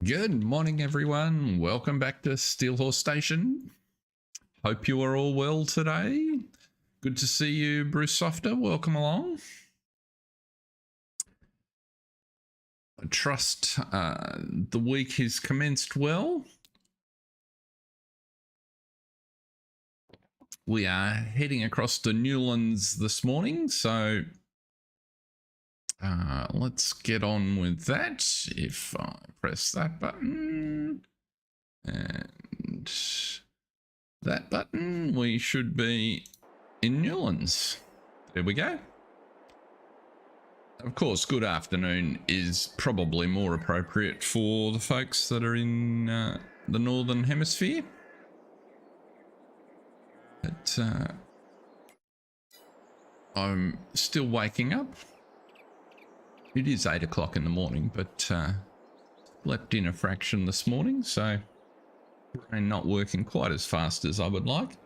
Good morning, everyone. Welcome back to Steelhorse Station. Hope you are all well today. Good to see you, Bruce Softer. Welcome along. I trust the week has commenced well. We are heading across to Newlands this morning, so let's get on with that. If I press that button and that button, we should be in Newlands. There we go. Of course, good afternoon is probably more appropriate for the folks that are in the Northern Hemisphere. But I'm still waking up. It is 8 o'clock in the morning, but slept in a fraction this morning, so brain not working quite as fast as I would like.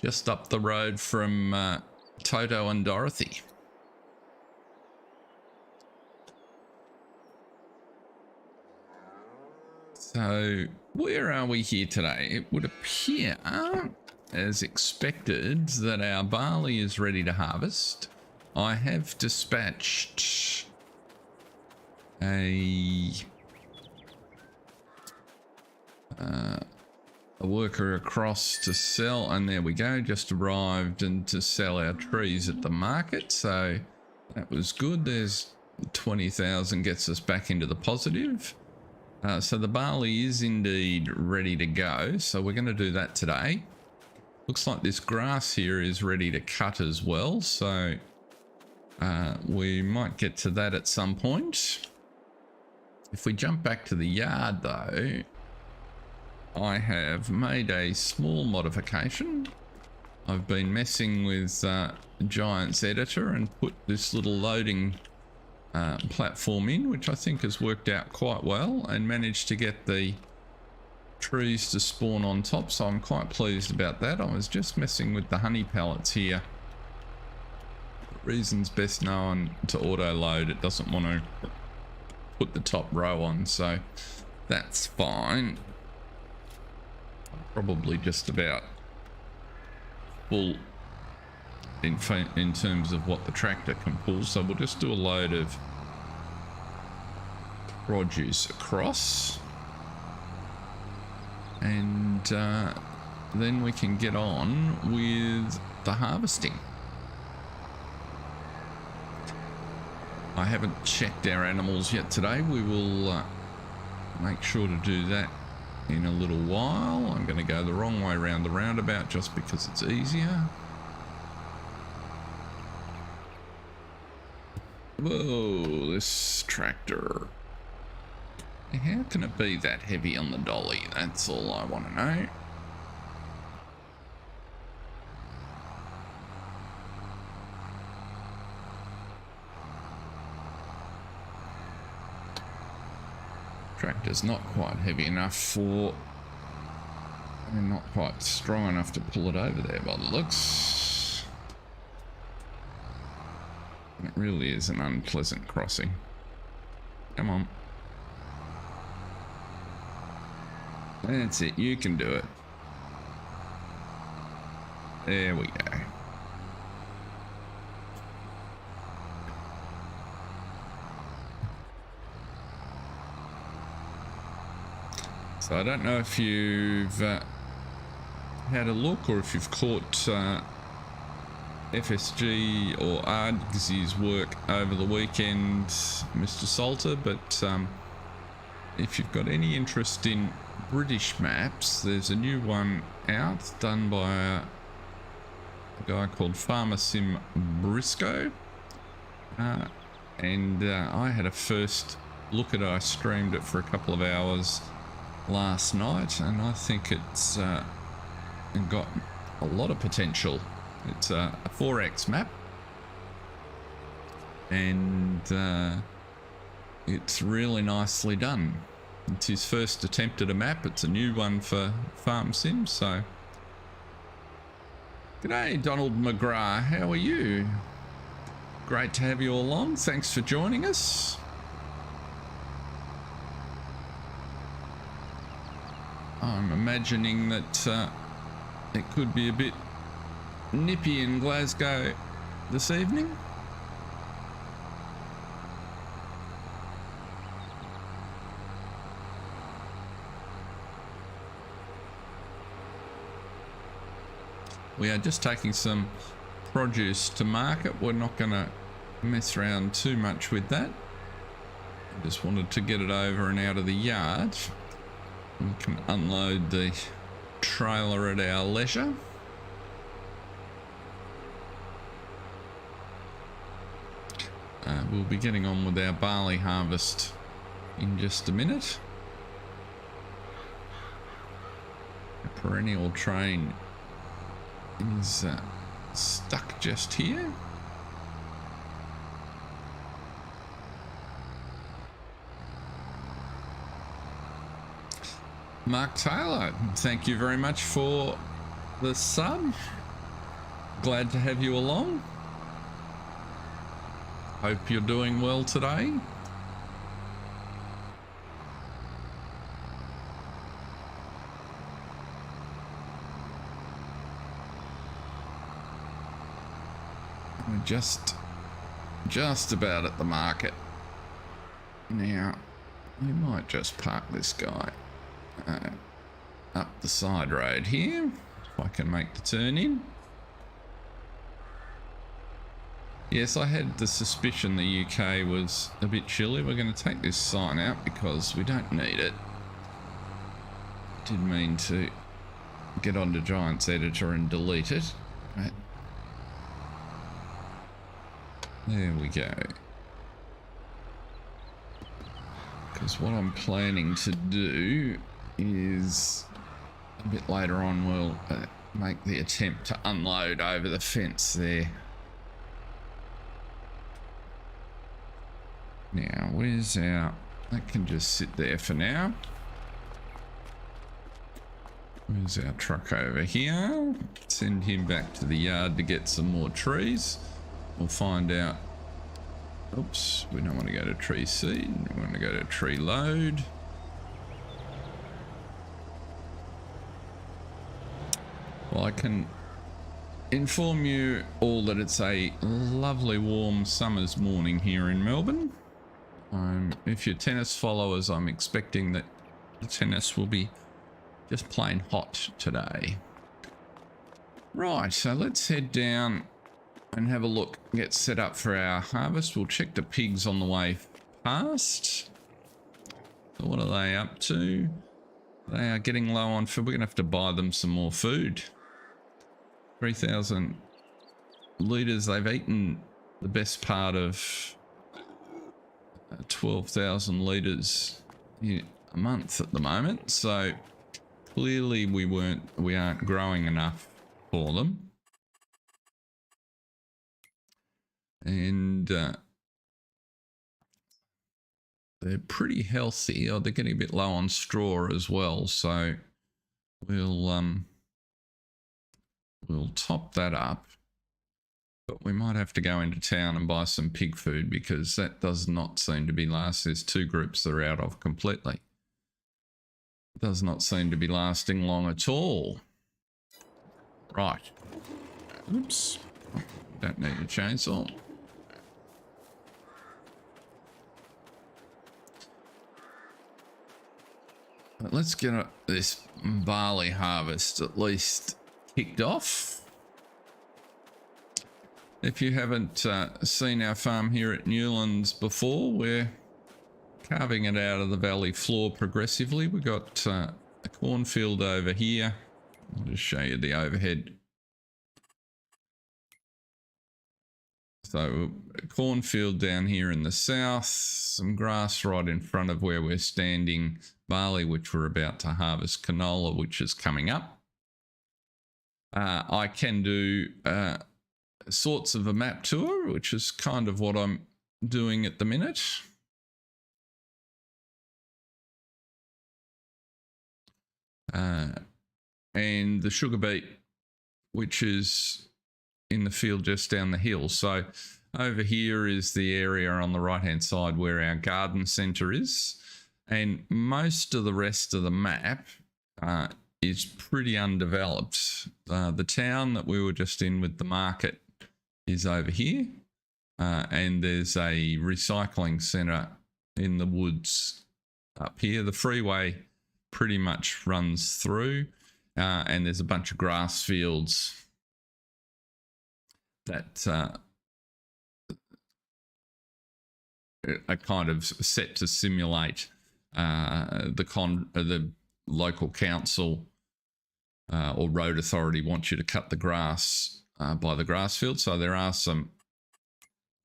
Just up the road from Toto and Dorothy. So where are we here today? It would appear, as expected, that our barley is ready to harvest. I have dispatched a worker across to sell, and there we go, just arrived and to sell our trees at the market, so that was good. There's 20,000, gets us back into the positive. So the barley is indeed ready to go, so we're going to do that today. Looks like this grass here is ready to cut as well, so we might get to that at some point. If we jump back to the yard though, I have made a small modification. I've been messing with Giant's editor and put this little loading platform in, which I think has worked out quite well, and managed to get the trees to spawn on top, so I'm quite pleased about that. I was just messing with the honey pellets here. Reasons best known to auto load, it doesn't want to put the top row on, so that's fine. Probably just about full in terms of what the tractor can pull, so we'll just do a load of produce across, and then we can get on with the harvesting. I haven't checked our animals yet today. We will make sure to do that in a little while. I'm going to go the wrong way around the roundabout just because it's easier. Whoa, this tractor. How can it be that heavy on the dolly? That's all I want to know. Tractor's not quite heavy enough for... I mean, not quite strong enough to pull it over there by the looks. It really is an unpleasant crossing. Come on. That's it, you can do it. There we go. So I don't know if you've had a look or if you've caught FSG or Ardgsy's work over the weekend, Mr. Salter, but if you've got any interest in British maps, there's a new one out done by a guy called Farmer Sim Briscoe, and I had a first look at it. I streamed it for a couple of hours last night, and I think it's got a lot of potential. It's a 4x map, and it's really nicely done. It's his first attempt at a map. It's a new one for Farm Sim, so... G'day, Donald McGrath. How are you? Great to have you all along. Thanks for joining us. I'm imagining that it could be a bit nippy in Glasgow this evening. We are just taking some produce to market. We're not going to mess around too much with that. I just wanted to get it over and out of the yard. We can unload the trailer at our leisure. We'll be getting on with our barley harvest in just a minute. A perennial train is stuck just here. Mark Taylor, thank you very much for the sub. Glad to have you along. Hope you're doing well today. We're just about at the market. Now, we might just park this guy up the side road here, if I can make the turn in. Yes, I had the suspicion the UK was a bit chilly. We're going to take this sign out because we don't need it. Didn't mean to get onto Giants Editor and delete it. Right. There we go. Because what I'm planning to do is a bit later on we'll make the attempt to unload over the fence there. Now, where's our... That can just sit there for now. Where's our truck over here? Send him back to the yard to get some more trees. We'll find out... Oops, we don't want to go to tree seed. We want to go to tree load. Well, I can inform you all that it's a lovely warm summer's morning here in Melbourne. If you're tennis followers, I'm expecting that the tennis will be just plain hot today. Right, so let's head down and have a look, get set up for our harvest. We'll check the pigs on the way past. So what are they up to? They are getting low on food. We're going to have to buy them some more food. 3,000 litres. They've eaten the best part of 12,000 litres a month at the moment. So clearly we aren't growing enough for them. And they're pretty healthy. Oh, they're getting a bit low on straw as well. So we'll top that up. But we might have to go into town and buy some pig food because that does not seem to be last. There's two groups that are out of completely. Does not seem to be lasting long at all. Right. Oops. Don't need a chainsaw. But let's get this barley harvest at least kicked off. If you haven't seen our farm here at Newlands before, we're carving it out of the valley floor progressively. We've got a cornfield over here. I'll just show you the overhead. So a cornfield down here in the south, some grass right in front of where we're standing, barley, which we're about to harvest, canola, which is coming up. I can do sorts of a map tour, which is kind of what I'm doing at the minute. And the sugar beet, which is in the field just down the hill. So Over here is the area on the right hand side where our garden centre is, and most of the rest of the map is pretty undeveloped. The town that we were just in with the market is over here, and there's a recycling centre in the woods up here. The freeway pretty much runs through, and there's a bunch of grass fields that are kind of set to simulate the local council or road authority wants you to cut the grass by the grass field. So there are some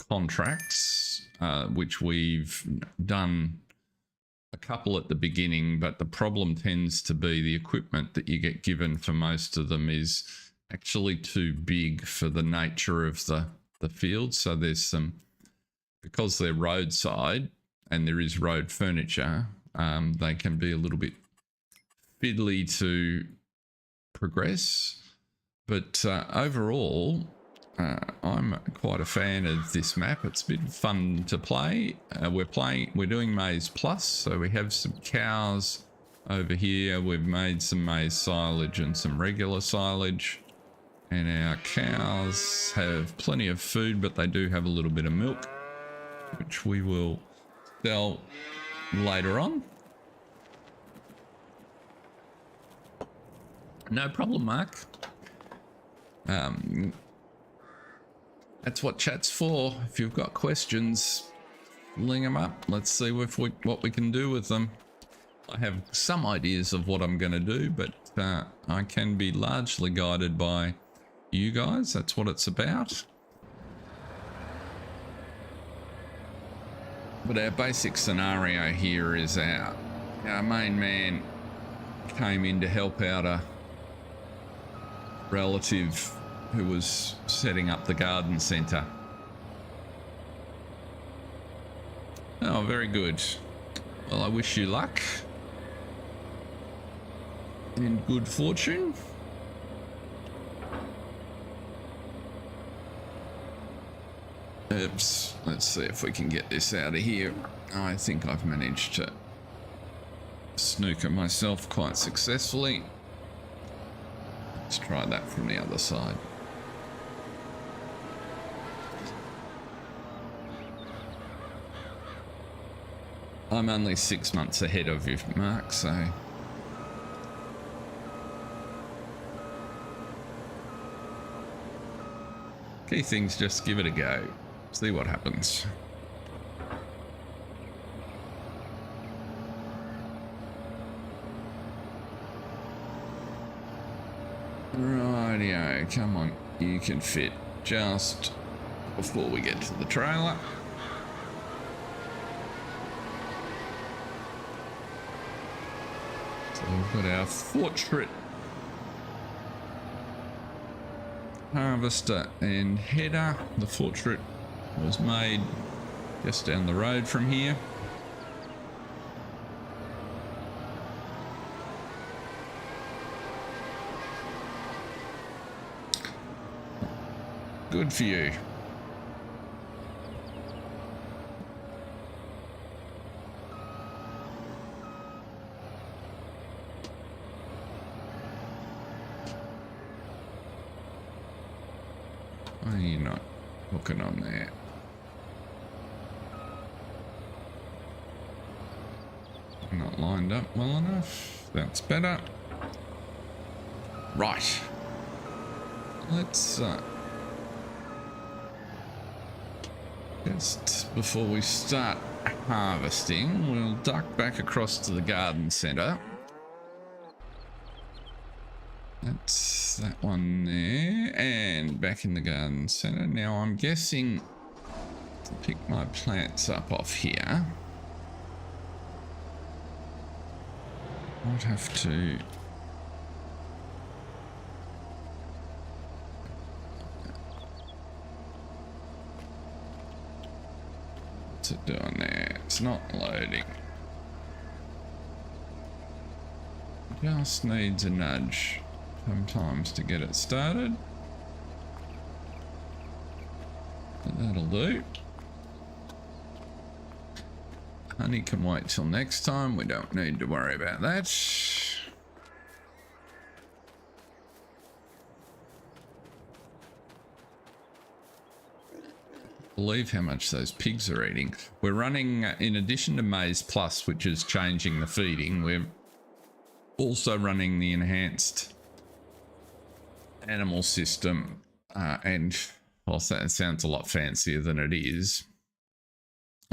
contracts which we've done a couple at the beginning, but the problem tends to be the equipment that you get given for most of them is actually too big for the nature of the field. So there's some, because they're roadside and there is road furniture, they can be a little bit fiddly to progress. But overall, I'm quite a fan of this map. It's been fun to play. We're doing Maize Plus, so we have some cows over here. We've made some maize silage and some regular silage. And our cows have plenty of food, but they do have a little bit of milk, which we will sell later on. No problem, Mark. That's what chat's for. If you've got questions, ling them up. Let's see what we can do with them. I have some ideas of what I'm going to do, but I can be largely guided by you guys. That's what it's about. But our basic scenario here is our main man came in to help out a relative who was setting up the garden centre. Oh, very good. Well, I wish you luck and good fortune. Oops, let's see if we can get this out of here. I think I've managed to snooker myself quite successfully. Let's try that from the other side. I'm only 6 months ahead of you, Mark, so... Key thing's just give it a go. See what happens. Rightio, come on, you can fit just before we get to the trailer. So we've got our portrait harvester and header. The portrait was made just down the road from here. Good for you. Why are you not hooking on there? Not lined up well enough. That's better. Right. Let's just before we start harvesting, we'll duck back across to the garden centre. That's that one there, and back in the garden centre. Now I'm guessing to pick my plants up off here, I'd have to what's it doing there? It's not loading. Just needs a nudge sometimes to get it started. That'll do. Honey can wait till next time. We don't need to worry about that. Believe how much those pigs are eating. We're running, in addition to Maize Plus, which is changing the feeding, we're also running the enhanced animal system. And whilst that sounds a lot fancier than it is,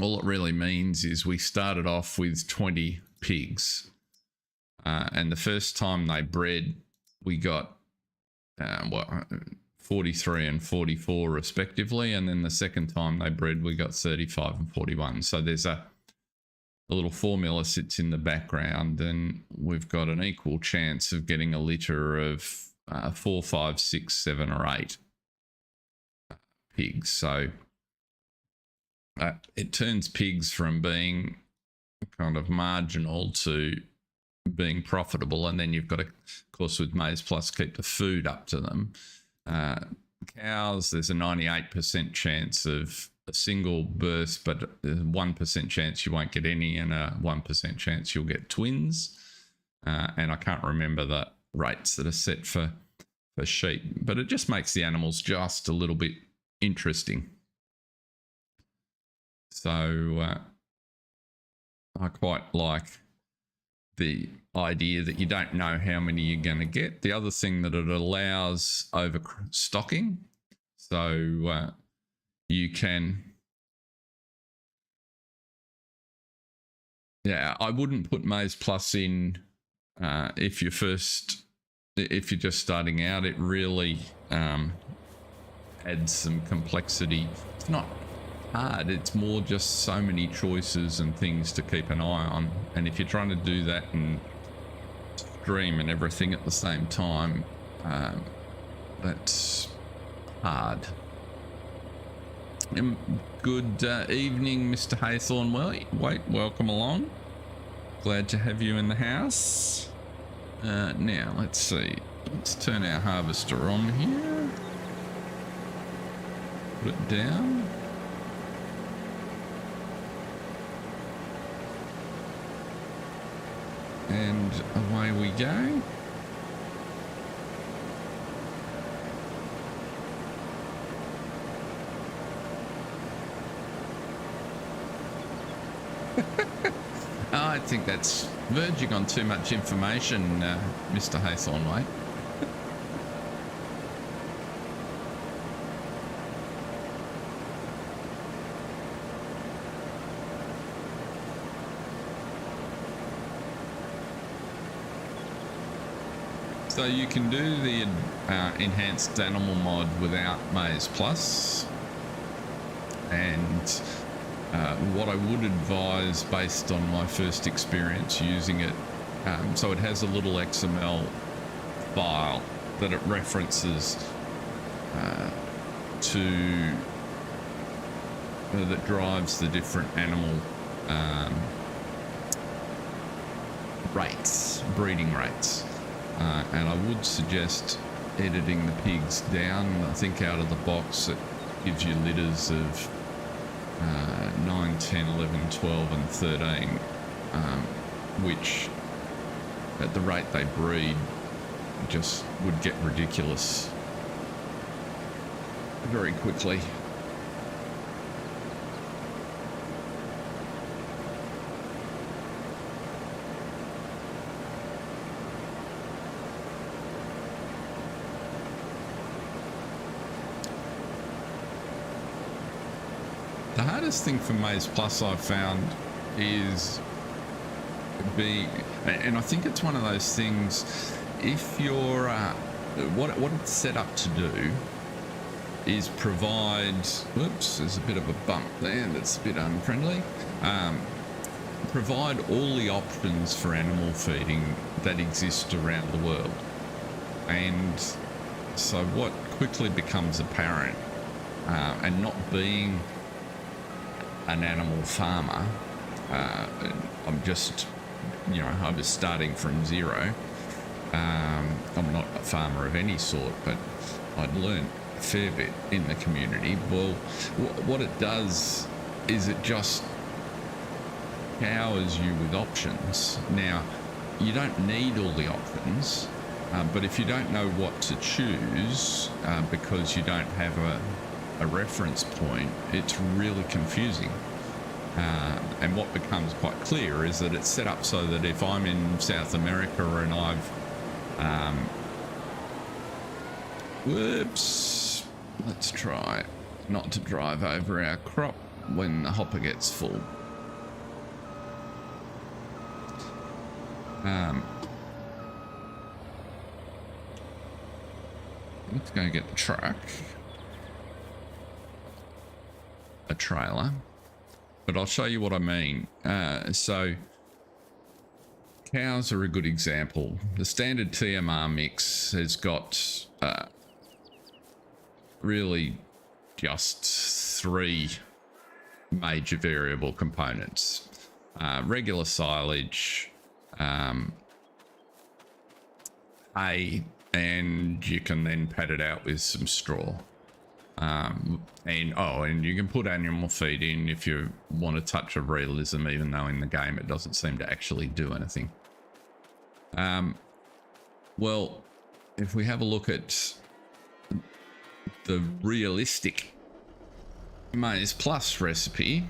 all it really means is we started off with 20 pigs. And the first time they bred, we got 43 and 44 respectively. And then the second time they bred, we got 35 and 41. So there's a little formula sits in the background, and we've got an equal chance of getting a litter of 4, 5, 6, 7, or 8 pigs. So it turns pigs from being kind of marginal to being profitable. And then you've got to, of course, with Maize Plus, keep the food up to them. Cows, there's a 98% chance of a single birth, but there's a 1% chance you won't get any, and a 1% chance you'll get twins. And I can't remember the rates that are set for sheep, but it just makes the animals just a little bit interesting. So I quite like the idea that you don't know how many you're going to get. The other thing that it allows overstocking. So you can, yeah, I wouldn't put Maize Plus in if you're just starting out. It really adds some complexity. It's not hard, it's more just so many choices and things to keep an eye on, and if you're trying to do that and stream and everything at the same time, that's hard. Good evening, Mr. Haythorne. Wait, welcome along. Glad to have you in the house. Now let's see, let's turn our harvester on here, put it down. And away we go. I think that's verging on too much information, Mr. Haythorne. So you can do the enhanced animal mod without Maize Plus, and what I would advise based on my first experience using it, so it has a little XML file that it references that drives the different animal rates, breeding rates. And I would suggest editing the pigs down. I think out of the box it gives you litters of 9, 10, 11, 12 and 13, which at the rate they breed just would get ridiculous very quickly. The hardest thing for Maize Plus I've found is and I think it's one of those things, if you're, what it's set up to do is provide, whoops, there's a bit of a bump there that's a bit unfriendly, provide all the options for animal feeding that exist around the world. And so what quickly becomes apparent, and not being an animal farmer, I'm just, I was starting from zero. I'm not a farmer of any sort, but I'd learned fair bit in the community. Well, what it does is it just powers you with options. Now, you don't need all the options, but if you don't know what to choose because you don't have a reference point, it's really confusing. And what becomes quite clear is that it's set up so that if I'm in South America and I've whoops, let's try not to drive over our crop when the hopper gets full. Let's go get the truck, a trailer, but I'll show you what I mean. So cows are a good example. The standard TMR mix has got really just 3 major variable components: regular silage, hay, and you can then pad it out with some straw. And you can put animal feed in if you want a touch of realism, even though in the game it doesn't seem to actually do anything. Well, if we have a look at the realistic Maize Plus recipe,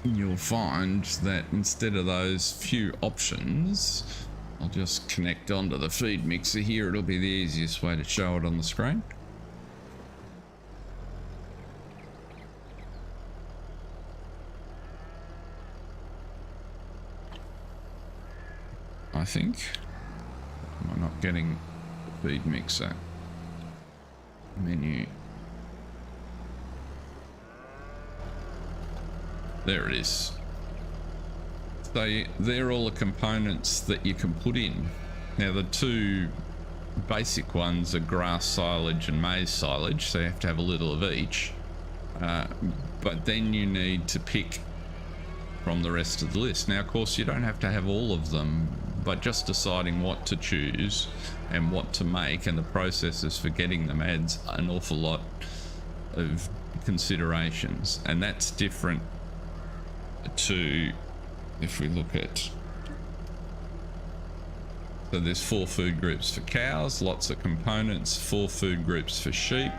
you'll find that instead of those few options, I'll just connect onto the feed mixer here. It'll be the easiest way to show it on the screen. I think. Am I not getting the feed mixer menu? There it is. So they're all the components that you can put in. Now the 2 basic ones are grass silage and maize silage, so you have to have a little of each. But then you need to pick from the rest of the list. Now, of course, you don't have to have all of them, but just deciding what to choose and what to make and the processes for getting them adds an awful lot of considerations. And that's different to, if we look at, so there's 4 food groups for cows, lots of components, 4 food groups for sheep,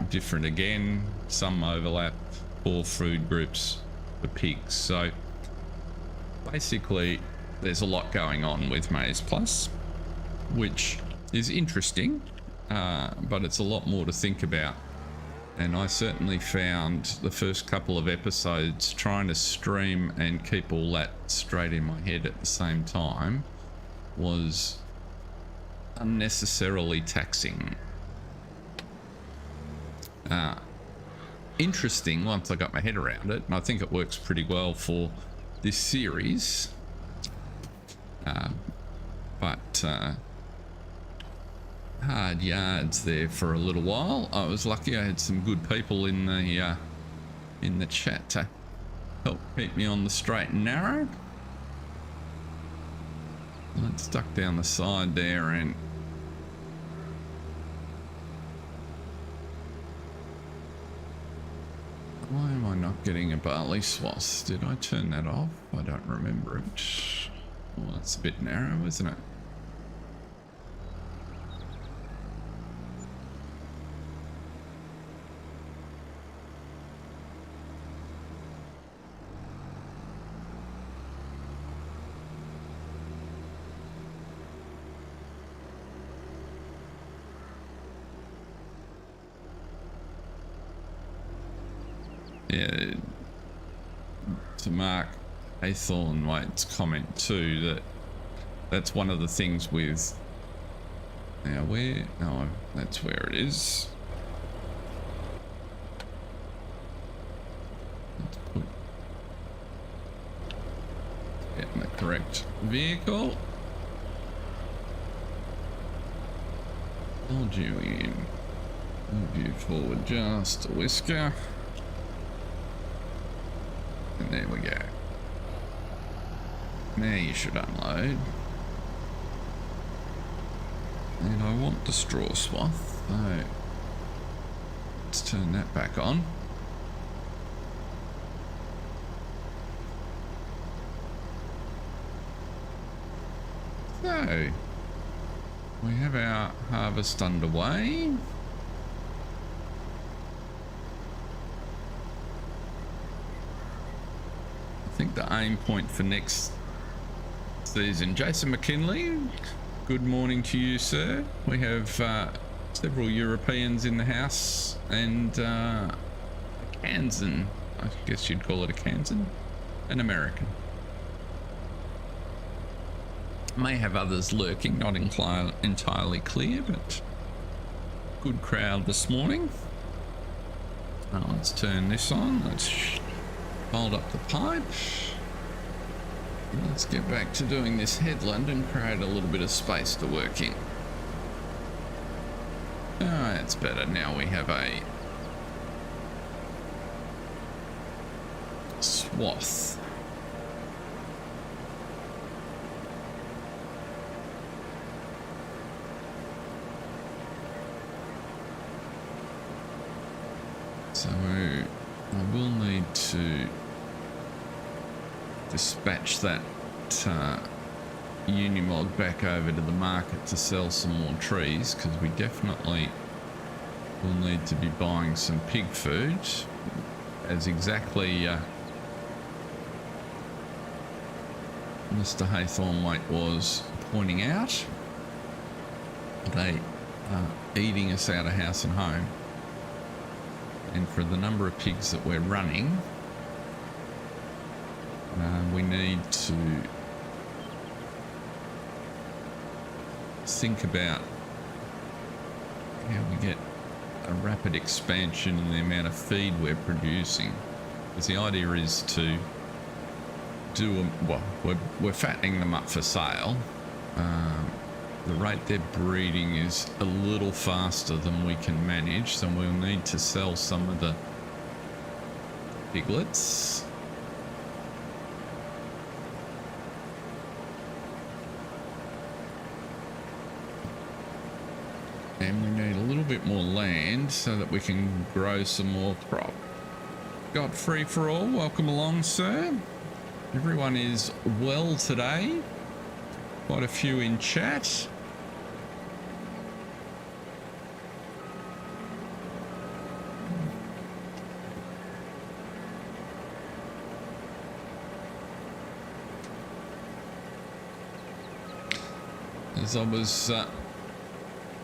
different again, some overlap, 4 food groups for pigs. So basically there's a lot going on with Maize Plus, which is interesting, but it's a lot more to think about. And I certainly found the first couple of episodes trying to stream and keep all that straight in my head at the same time was unnecessarily taxing. Interesting once I got my head around it, and I think it works pretty well for this series. But hard yards there for a little while. I was lucky I had some good people in the chat to help keep me on the straight and narrow. Let's duck down the side there and why am I not getting a barley swath? Did I turn that off? I don't remember it. Well, that's a bit narrow, isn't it? Yeah, to Mark Haythornwaite's comment too, that's one of the things with, now where, oh, that's where it is. Let's put, get in the correct vehicle. Hold you in, move you forward just a whisker. And there we go. Now you should unload. And I want the straw swath, so let's turn that back on. So we have our harvest underway. I think the aim point for next season. Jason McKinley, good morning to you, sir. We have several Europeans in the house and a Kansan, I guess you'd call it a Kansan, an American. May have others lurking, not entirely clear, but good crowd this morning. Now let's turn this on. Let's hold up the pipe. Let's get back to doing this headland and create a little bit of space to work in. That's better. Now we have a swath. So I will need to dispatch that Unimog back over to the market to sell some more trees, because we definitely will need to be buying some pig food, as exactly Mr. Haythornwaite was pointing out. They are eating us out of house and home, and for the number of pigs that we're running, we need to think about how we get a rapid expansion in the amount of feed we're producing. Because the idea is to do we're fattening them up for sale. The rate they're breeding is a little faster than we can manage, so we'll need to sell some of the piglets. And we need a little bit more land so that we can grow some more crop. Godfrey for all, welcome along, sir. Everyone is well today. Quite a few in chat. As I was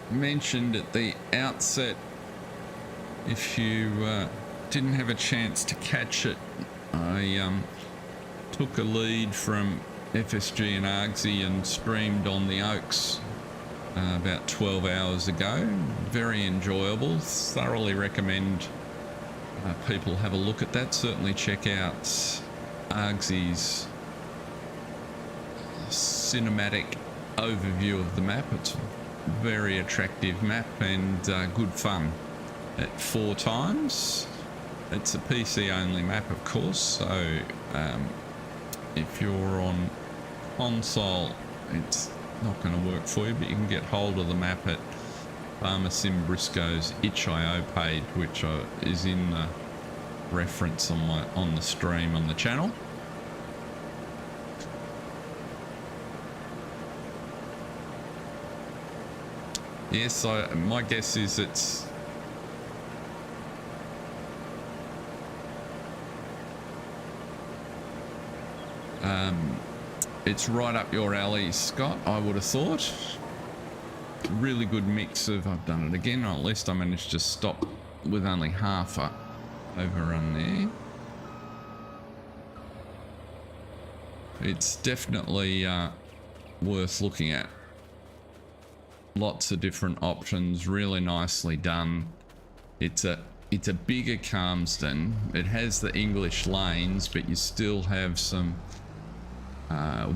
mentioned at the outset, if you didn't have a chance to catch it, I took a lead from FSG and Argsy and streamed on the Oaks about 12 hours ago. Very enjoyable. Thoroughly recommend people have a look at that. Certainly check out Argsy's cinematic overview of the map. It's a very attractive map and good fun at 4 times. It's a PC only map, of course, so if you're on console it's not going to work for you, but you can get hold of the map at Farmer Sim Briscoe's itch.io page, which is in the reference on the stream on the channel. Yes, my guess is it's right up your alley, Scott, I would have thought. Really good mix of, I've done it again, or at least I managed to stop with only half a overrun there. It's definitely worth looking at. Lots of different options, really nicely done. It's a bigger Calmsden. It has the English lanes, but you still have some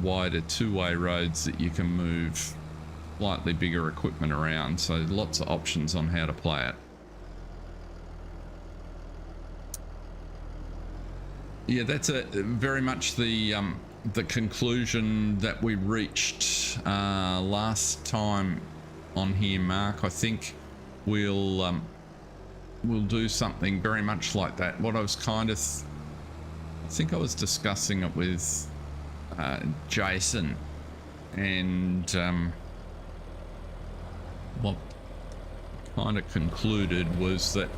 wider two-way roads that you can move slightly bigger equipment around, so lots of options on how to play it. Yeah, that's very much the conclusion that we reached last time on here, Mark. I think we'll do something very much like that. What I was kind of, I think I was discussing it with Jason, and what kind of concluded was that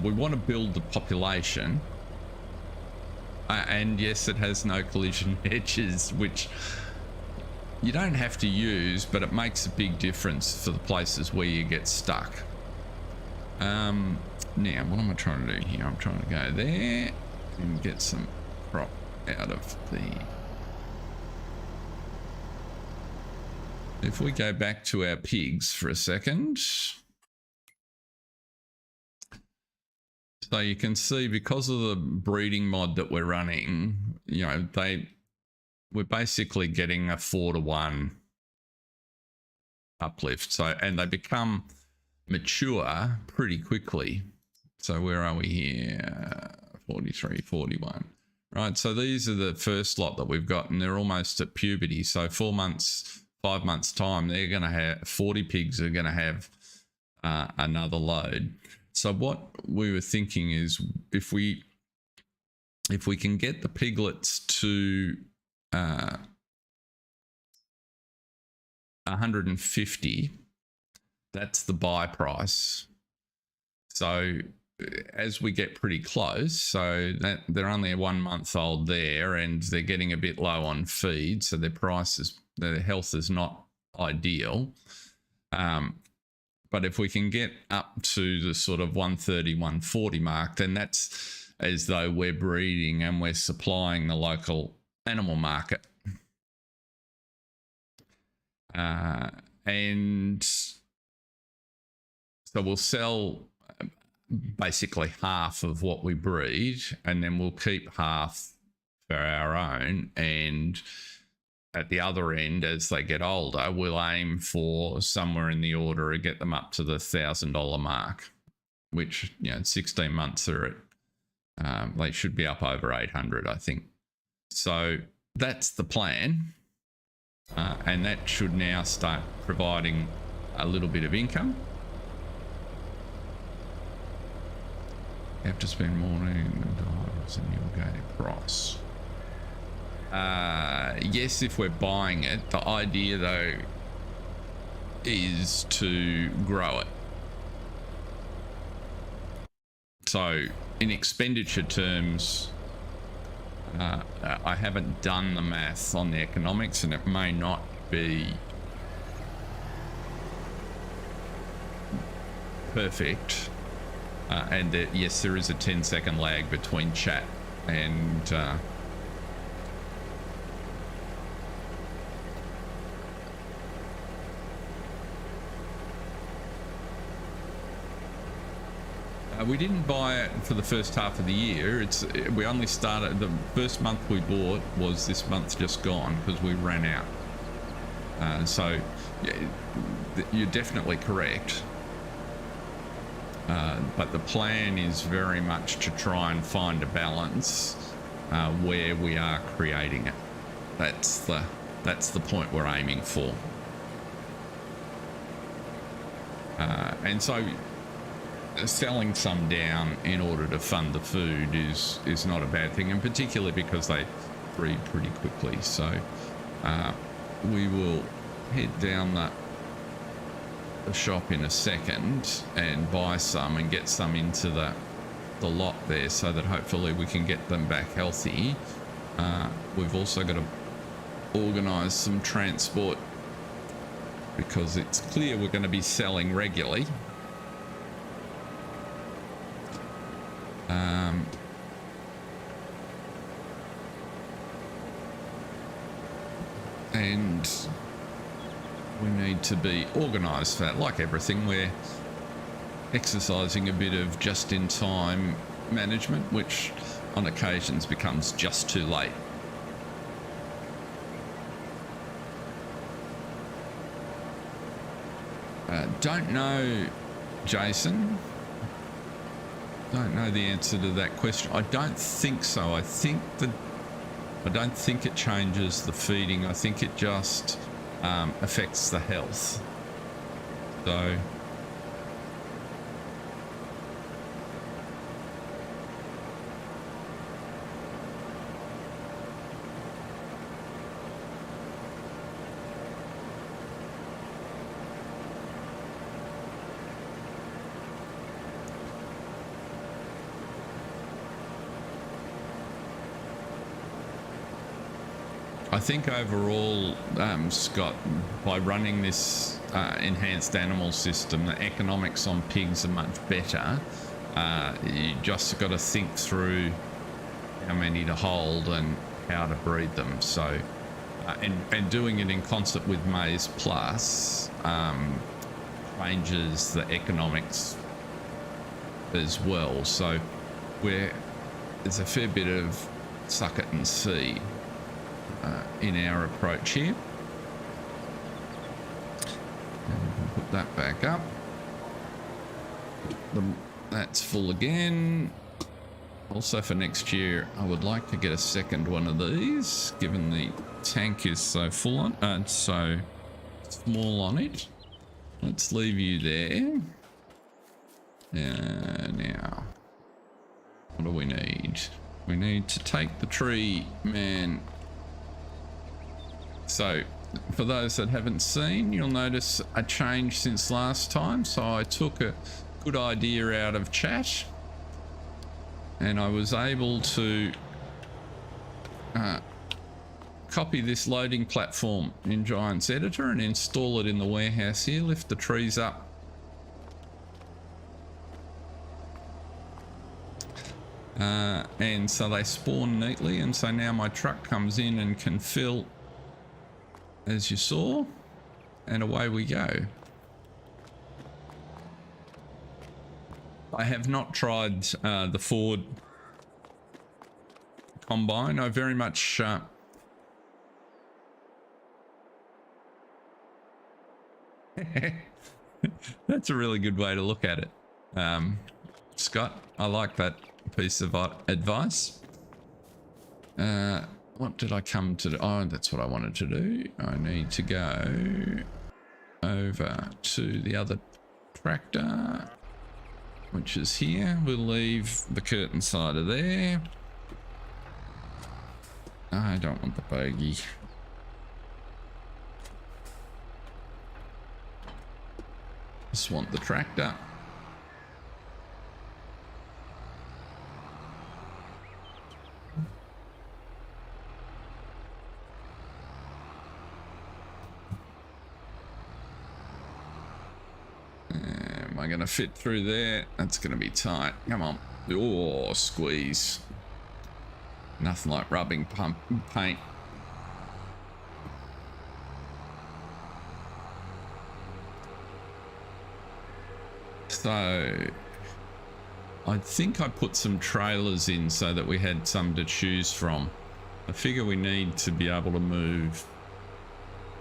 we want to build the population, and yes, it has no collision edges, which you don't have to use, but it makes a big difference for the places where you get stuck. Now, what am I trying to do here? I'm trying to go there and get some crop out of the... If we go back to our pigs for a second. So you can see, because of the breeding mod that we're running, you know, we're basically getting a 4-to-1 uplift. So, and they become mature pretty quickly. So where are we here? 43, 41. Right, so these are the first lot that we've got, and they're almost at puberty. So 4 months, 5 months time, they're going to have 40 pigs are going to have another load. So what we were thinking is, if we can get the piglets to 150, that's the buy price. So as we get pretty close, so that they're only a 1 month old there, and they're getting a bit low on feed, so their prices, their health is not ideal. But if we can get up to the sort of 130, 140 mark, then that's as though we're breeding and we're supplying the local animal market. And so we'll sell basically half of what we breed, and then we'll keep half for our own. And at the other end, as they get older, we'll aim for somewhere in the order of get them up to the $1,000 mark, which, you know, 16 months are at, they should be up over 800, I think. So that's the plan. And that should now start providing a little bit of income. You have to spend morning dollars and you'll get a price. Yes, if we're buying it. The idea, though, is to grow it. So in expenditure terms, I haven't done the math on the economics, and it may not be perfect. And yes, there is a 10-second lag between chat and we didn't buy it for the first half of the year. We only started, the first month we bought was this month just gone, because we ran out. So yeah, you're definitely correct. But the plan is very much to try and find a balance where we are creating it. That's the point we're aiming for. And so selling some down in order to fund the food is not a bad thing, and particularly because they breed pretty quickly. So we will head down the shop in a second and buy some and get some into the lot there, so that hopefully we can get them back healthy. We've also got to organise some transport, because it's clear we're going to be selling regularly. And we need to be organised for that. Like everything, we're exercising a bit of just-in-time management, which on occasions becomes just too late. Don't know, Jason. Don't know the answer to that question. I don't think so. I don't think it changes the feeding. I think it just affects the health. So I think overall, Scott, by running this enhanced animal system, the economics on pigs are much better. You just got to think through how many to hold and how to breed them. So, and doing it in concert with Maize Plus changes the economics as well. So, there's a fair bit of suck it and see in our approach here. And we can put that back up. That's full again. Also for next year, I would like to get a second one of these, given the tank is so full on, so small on it. Let's leave you there. Now, what do we need? We need to take the tree, man. So, for those that haven't seen, you'll notice a change since last time. So I took a good idea out of chat and I was able to copy this loading platform in Giant's Editor and install it in the warehouse here, lift the trees up. And so they spawn neatly, and so now my truck comes in and can fill, as you saw, and away we go. I have not tried the Ford combine. I very much that's a really good way to look at it, Scott. I like that piece of advice. What did I come to do? Oh, that's what I wanted to do. I need to go over to the other tractor, which is here. We'll leave the curtain cider there. I don't want the bogey. Just want the tractor. Am I going to fit through there? That's going to be tight. Come on. Oh, squeeze. Nothing like rubbing paint. So I think I put some trailers in so that we had some to choose from. I figure we need to be able to move.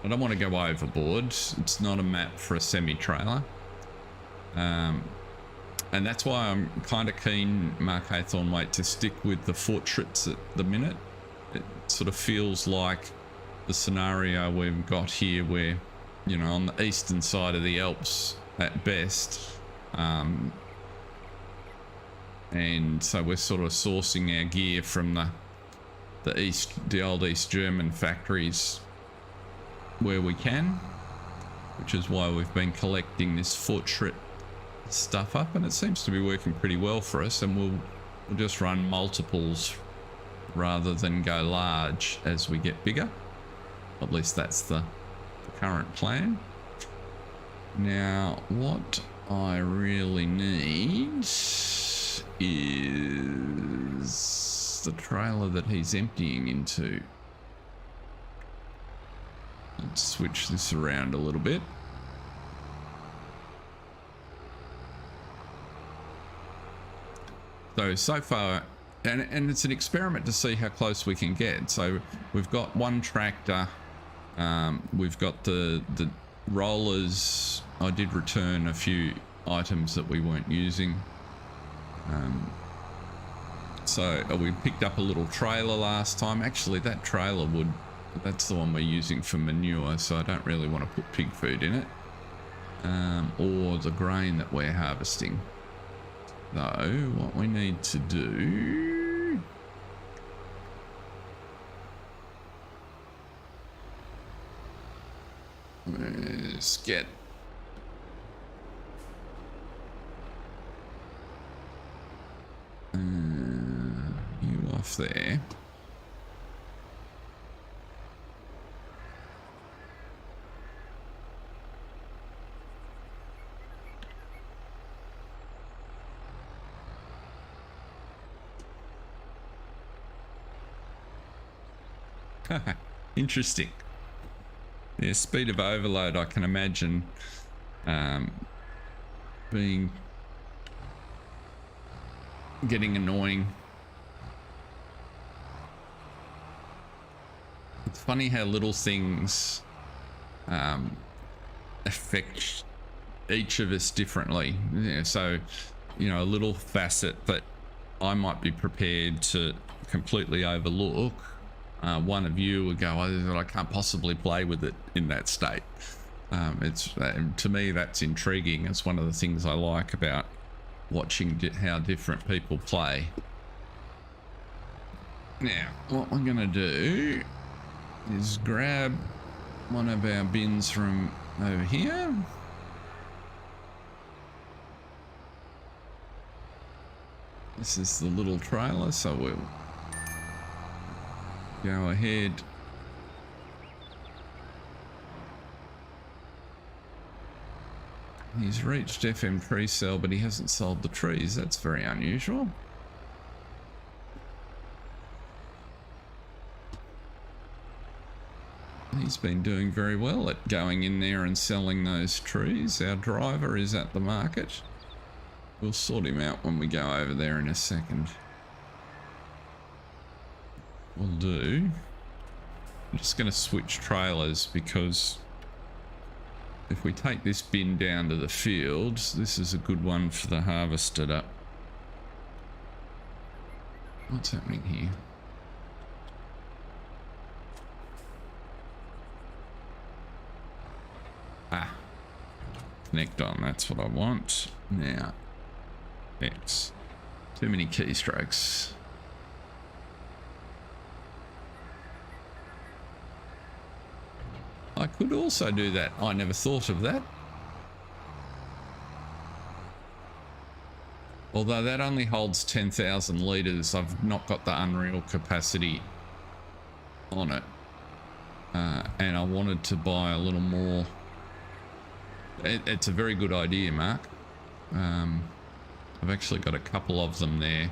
I don't want to go overboard. It's not a map for a semi-trailer. And that's why I'm kind of keen, Mark Haythornwaite, to stick with the portraits at the minute. It sort of feels like the scenario we've got here where, you know, on the eastern side of the Alps at best. And so we're sort of sourcing our gear from the old East German factories where we can, which is why we've been collecting this portrait stuff up, and it seems to be working pretty well for us, and we'll just run multiples rather than go large as we get bigger. At least that's the current plan. Now what I really need is the trailer that he's emptying into. Let's switch this around a little bit. So far, and it's an experiment to see how close we can get. So we've got one tractor, we've got the rollers. I did return a few items that we weren't using. So we picked up a little trailer last time. Actually, that trailer that's the one we're using for manure, so I don't really want to put pig food in it. or the grain that we're harvesting. So what we need to do is get you off there. Interesting. Yeah, speed of overload, I can imagine getting annoying. It's funny how little things affect each of us differently. Yeah, so, you know, a little facet that I might be prepared to completely overlook, one of you would go, I can't possibly play with it in that state. It's to me, that's intriguing. It's one of the things I like about watching how different people play. Now, what we're going to do is grab one of our bins from over here. This is the little trailer, so we'll go ahead. He's reached FM tree sell, but he hasn't sold the trees. That's very unusual. He's been doing very well at going in there and selling those trees. Our driver is at the market. We'll sort him out when we go over there in a second. We'll do. I'm just going to switch trailers because if we take this bin down to the fields, this is a good one for the harvester to... What's happening here? Ah, connect on, that's what I want. Now, X. Too many keystrokes. I could also do that. I never thought of that. Although that only holds 10,000 litres, I've not got the unreal capacity on it. And I wanted to buy a little more. It's a very good idea, Mark. I've actually got a couple of them there.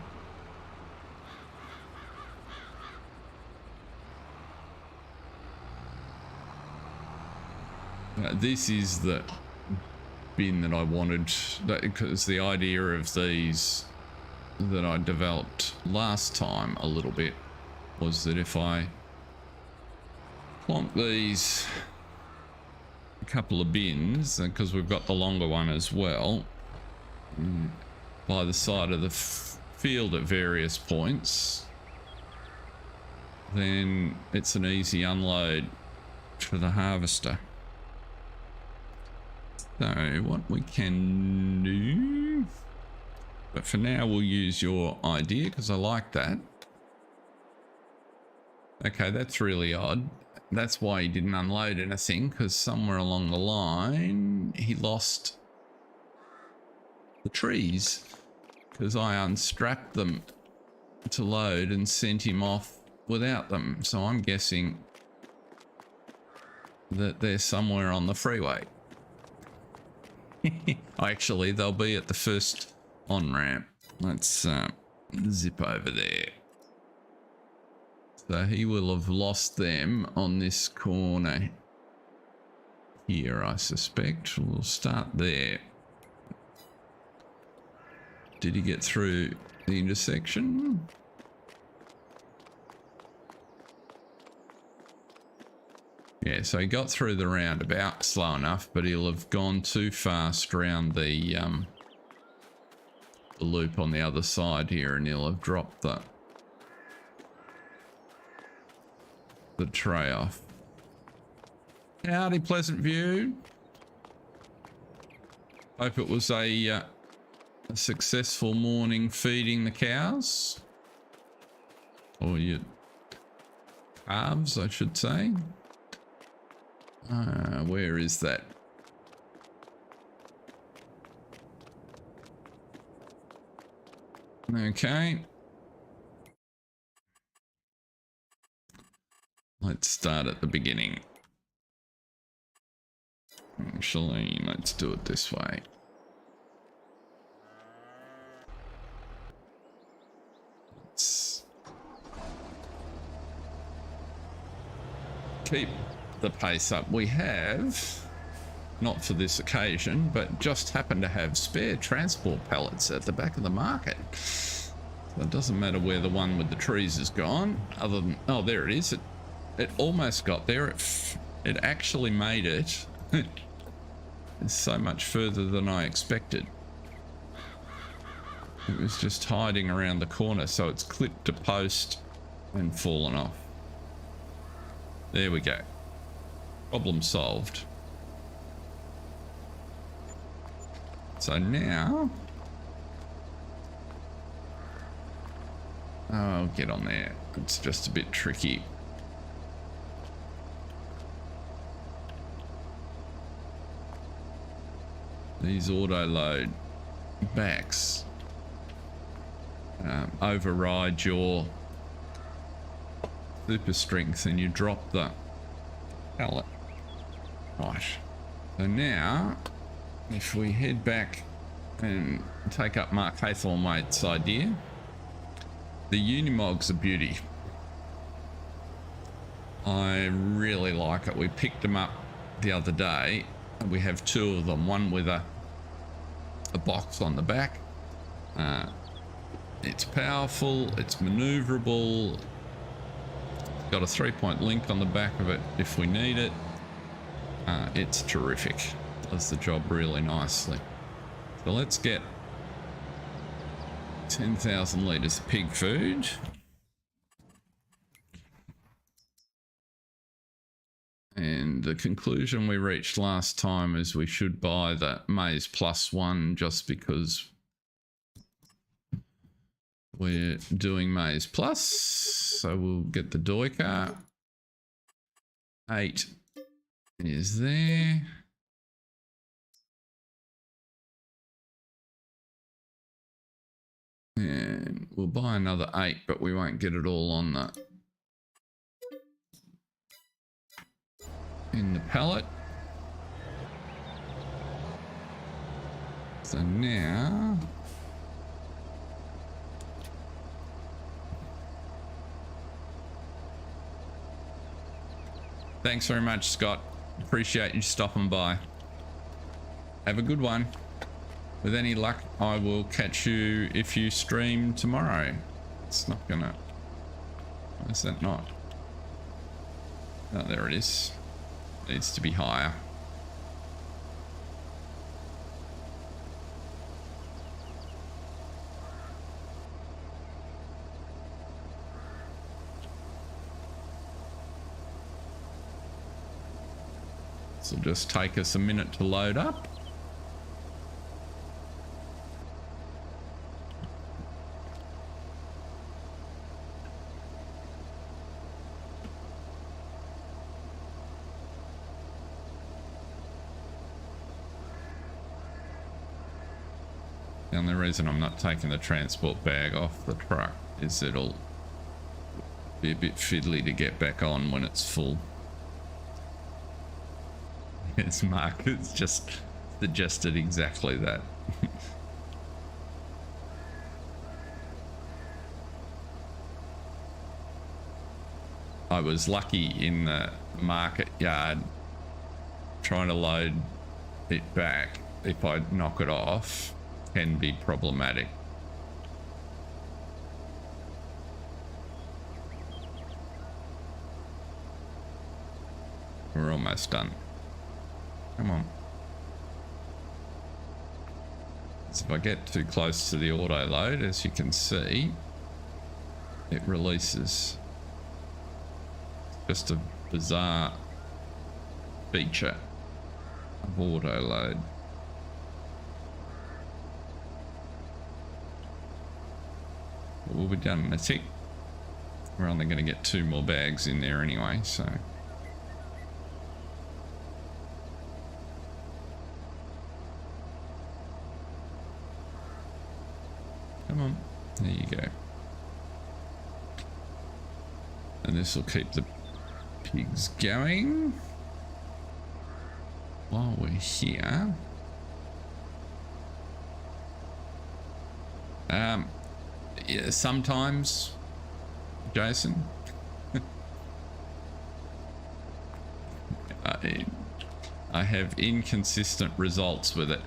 This is the bin that I wanted, because the idea of these that I developed last time a little bit was that if I plonk these a couple of bins, because we've got the longer one as well, by the side of the field at various points, then it's an easy unload for the harvester. So what we can do, but for now we'll use your idea because I like that. Okay, that's really odd. That's why he didn't unload anything, because somewhere along the line he lost the trees, because I unstrapped them to load and sent him off without them. So I'm guessing that they're somewhere on the freeway. Actually, they'll be at the first on-ramp. Let's zip over there. So he will have lost them on this corner here, I suspect. We'll start there. Did he get through the intersection? Yeah, so he got through the roundabout slow enough, but he'll have gone too fast around the loop on the other side here, and he'll have dropped the tray off. Howdy, Pleasant View. Hope it was a successful morning feeding the cows. Or your calves, I should say. Where is that? Okay. Let's start at the beginning. Actually, let's do it this way. Let's keep the pace up. We have, not for this occasion, but just happen to have spare transport pallets at the back of the market. So it doesn't matter where the one with the trees is gone, other than, oh, there it is. It almost got there. It actually made it. It's so much further than I expected. It was just hiding around the corner, so it's clipped a post and fallen off. There we go. Problem solved. So now, oh, get on there. It's just a bit tricky. These auto load backs override your super strength and you drop the pallet. Right. So now, if we head back and take up Mark Haythornwaite's idea, the Unimog's a beauty. I really like it. We picked them up the other day. We have two of them, one with a box on the back. It's powerful, it's maneuverable, it's got a 3-point link on the back of it if we need it. It's terrific, does the job really nicely. So let's get 10,000 litres of pig food. And the conclusion we reached last time is we should buy the Maize Plus one just because we're doing Maize Plus. So we'll get the Doika. 8 is there. And we'll buy another 8, but we won't get it all on the in the pallet. So now thanks very much, Scott. Appreciate you stopping by. Have a good one. With any luck, I will catch you if you stream tomorrow. It's not gonna, why is that not? Oh, there it is. Needs to be higher. This will just take us a minute to load up. The only reason I'm not taking the transport bag off the truck is it'll be a bit fiddly to get back on when it's full. Yes, Mark, it's just suggested exactly that. I was lucky in the market yard trying to load it back. If I knock it off, can be problematic. We're almost done. Come on. So if I get too close to the auto load, as you can see, it releases. Just a bizarre feature of auto load. We'll be done in a tick. We're only going to get 2 more bags in there anyway, so. Come on, there you go. And this will keep the pigs going while we're here. Yeah, sometimes, Jason, I have inconsistent results with it.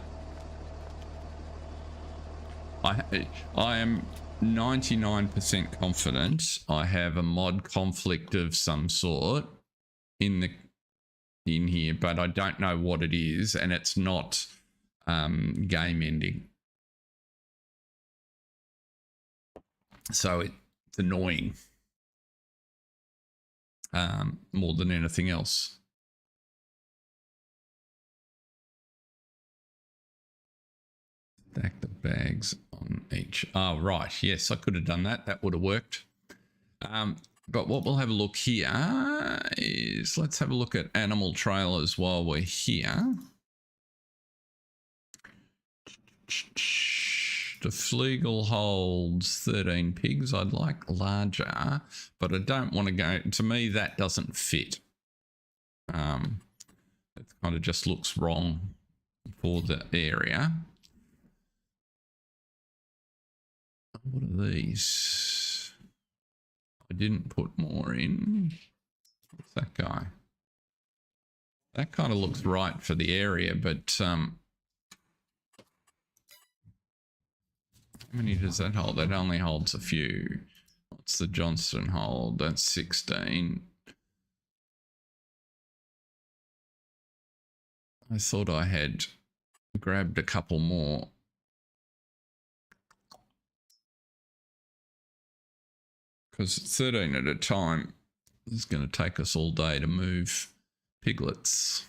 I am 99% confident I have a mod conflict of some sort in here, but I don't know what it is, and it's not game ending. So it's annoying more than anything else. Stack the bags on each. Oh, right. Yes, I could have done that. That would have worked. But what we'll have a look here is, let's have a look at animal trailers while we're here. The Flegel holds 13 pigs. I'd like larger, but I don't want to go. To me, that doesn't fit. It kind of just looks wrong for the area. What are these? I didn't put more in. What's that guy? That kind of looks right for the area, but how many does that hold? That only holds a few. What's the Johnston hold? That's 16. I thought I had grabbed a couple more. Because 13 at a time is going to take us all day to move piglets.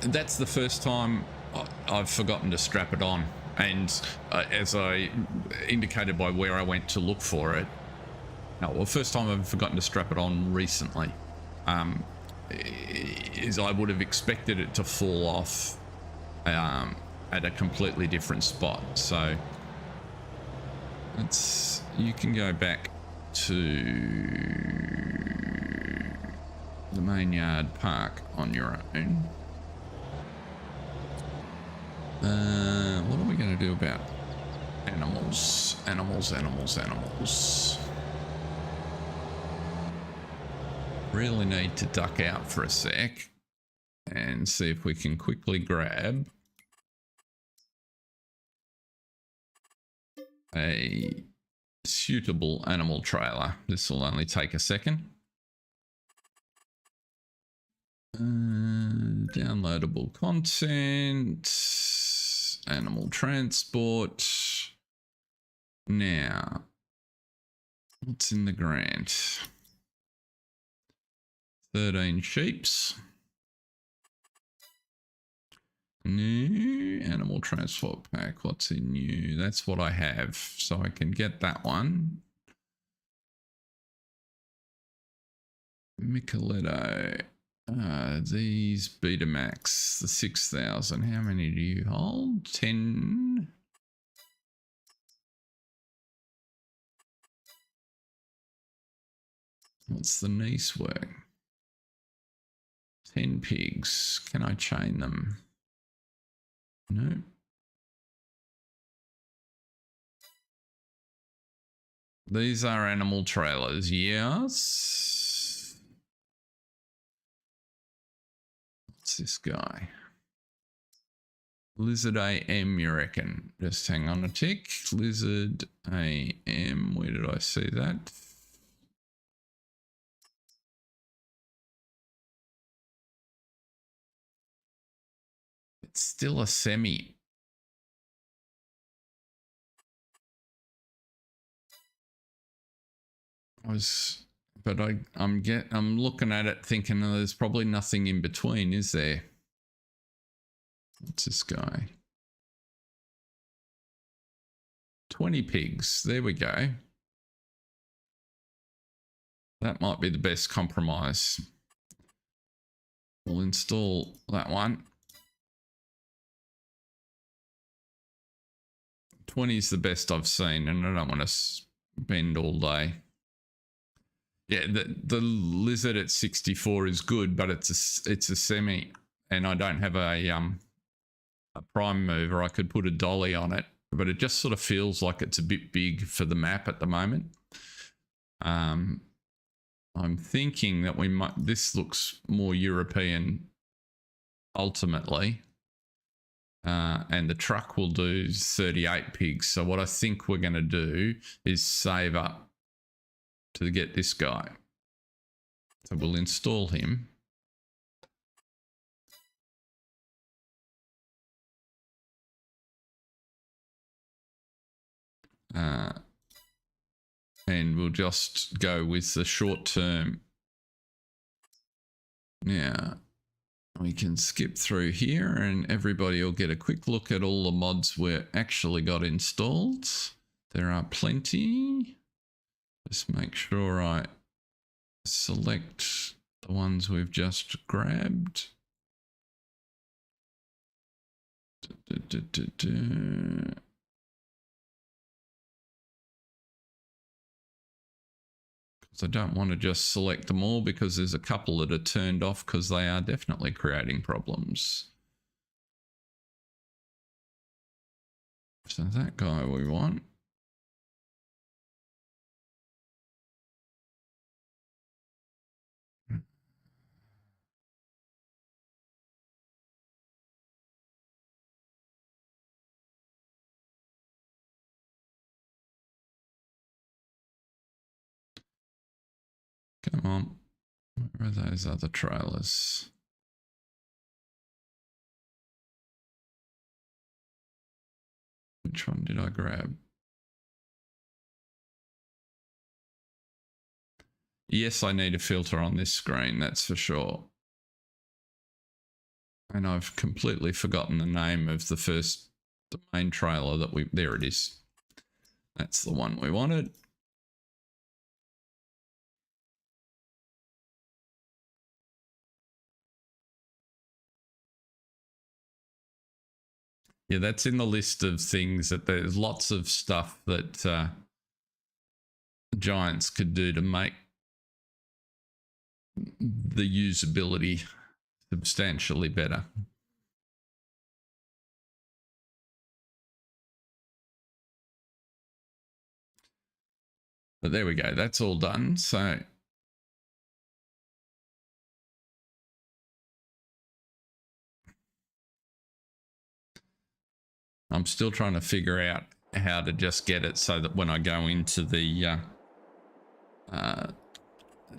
That's the first time I've forgotten to strap it on. And as I indicated by where I went to look for it, no, well, first time I've forgotten to strap it on recently, is I would have expected it to fall off at a completely different spot. So you can go back to the main yard park on your own. What are we going to do about animals? Animals. Really need to duck out for a sec and see if we can quickly grab a suitable animal trailer. This will only take a second. Downloadable content, animal transport. Now, what's in the grant? 13 sheeps. New animal transport pack. What's in new? That's what I have, so I can get that one. Micheletto. These Betamax, the 6,000. How many do you hold? 10. What's the niece work? 10 pigs. Can I chain them? No. These are animal trailers, yes. What's this guy? Lizard AM, you reckon? Just hang on a tick. Lizard AM, where did I see that? It's still a semi. I'm looking at it thinking, oh, there's probably nothing in between, is there? What's this guy? 20 pigs. There we go. That might be the best compromise. We'll install that one. 20 is the best I've seen, and I don't want to spend all day. Yeah, the lizard at 64 is good, but it's a semi, and I don't have a prime mover. I could put a dolly on it, but it just sort of feels like it's a bit big for the map at the moment. I'm thinking that we might. This looks more European ultimately. And the truck will do 38 pigs. So what I think we're going to do is save up to get this guy. So we'll install him. And we'll just go with the short term. Now, we can skip through here and everybody will get a quick look at all the mods we actually got installed. There are plenty. Just make sure I select the ones we've just grabbed. I don't want to just select them all because there's a couple that are turned off because they are definitely creating problems. So that guy we want. Come on, where are those other trailers? Which one did I grab? Yes, I need a filter on this screen, that's for sure. And I've completely forgotten the name of the main trailer that there it is. That's the one we wanted. Yeah, that's in the list of things that there's lots of stuff that Giants could do to make the usability substantially better. But there we go, that's all done. So I'm still trying to figure out how to just get it so that when I go into the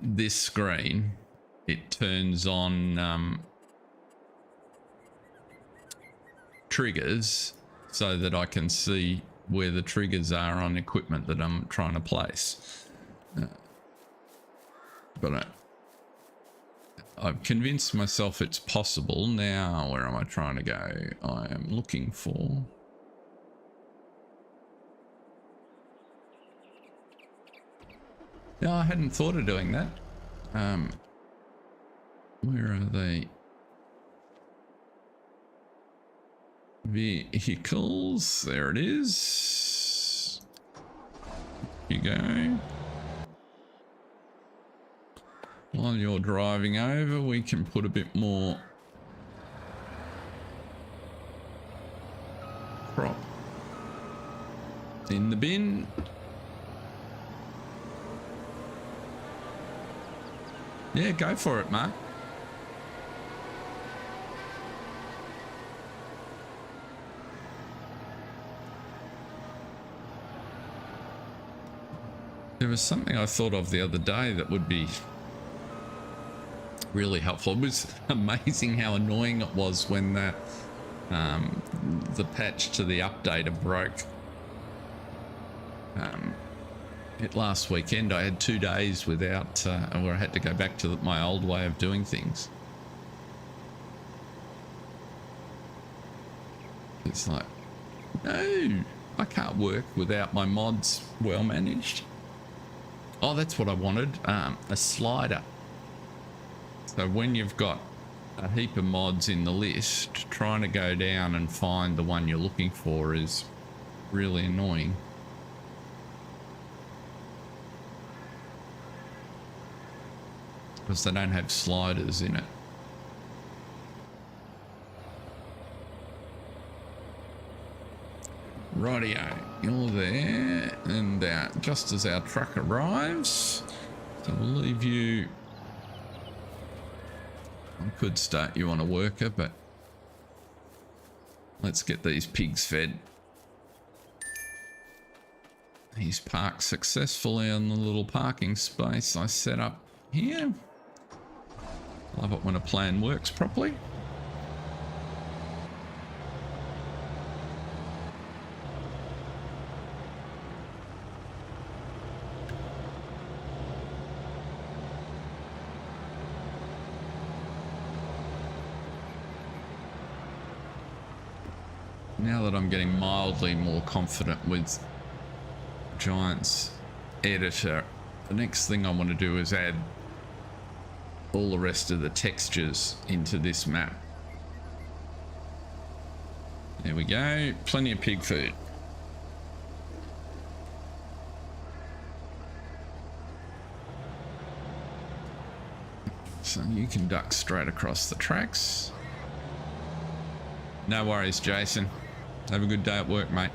this screen, it turns on triggers so that I can see where the triggers are on equipment that I'm trying to place. But I've convinced myself it's possible. Now, where am I trying to go? I am looking for... No, I hadn't thought of doing that. Where are they? Vehicles. There it is. Here you go. While you're driving over, we can put a bit more crop in the bin. Yeah, go for it, Mark. There was something I thought of the other day that would be really helpful. It was amazing how annoying it was when the patch to the updater broke. last weekend. I had 2 days without, where I had to go back to my old way of doing things. It's like, no, I can't work without my mods well managed. Oh, that's what I wanted, a slider. So when you've got a heap of mods in the list, trying to go down and find the one you're looking for is really annoying. Because they don't have sliders in it. Rightio, you're there, and just as our truck arrives, so we'll leave you. I could start you on a worker, but let's get these pigs fed. He's parked successfully on the little parking space I set up here. Love it when a plan works properly. Now that I'm getting mildly more confident with Giant's editor, the next thing I want to do is add all the rest of the textures into this map. There we go, plenty of pig food. So you can duck straight across the tracks. No worries, Jason. Have a good day at work, mate.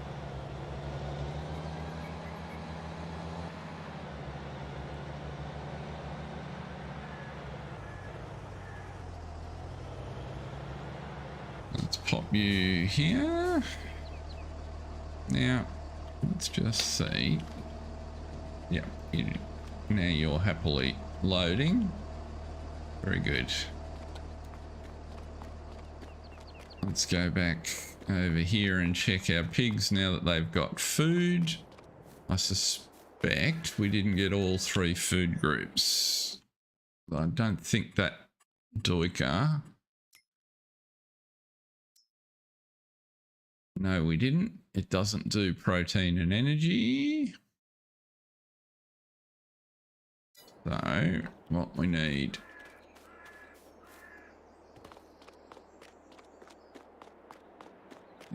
Let's pop you here. Now, let's just see. Yeah, now you're happily loading. Very good. Let's go back over here and check our pigs now that they've got food. I suspect we didn't get all 3 food groups. But I don't think that Doika. No, we didn't. It doesn't do protein and energy. So, what we need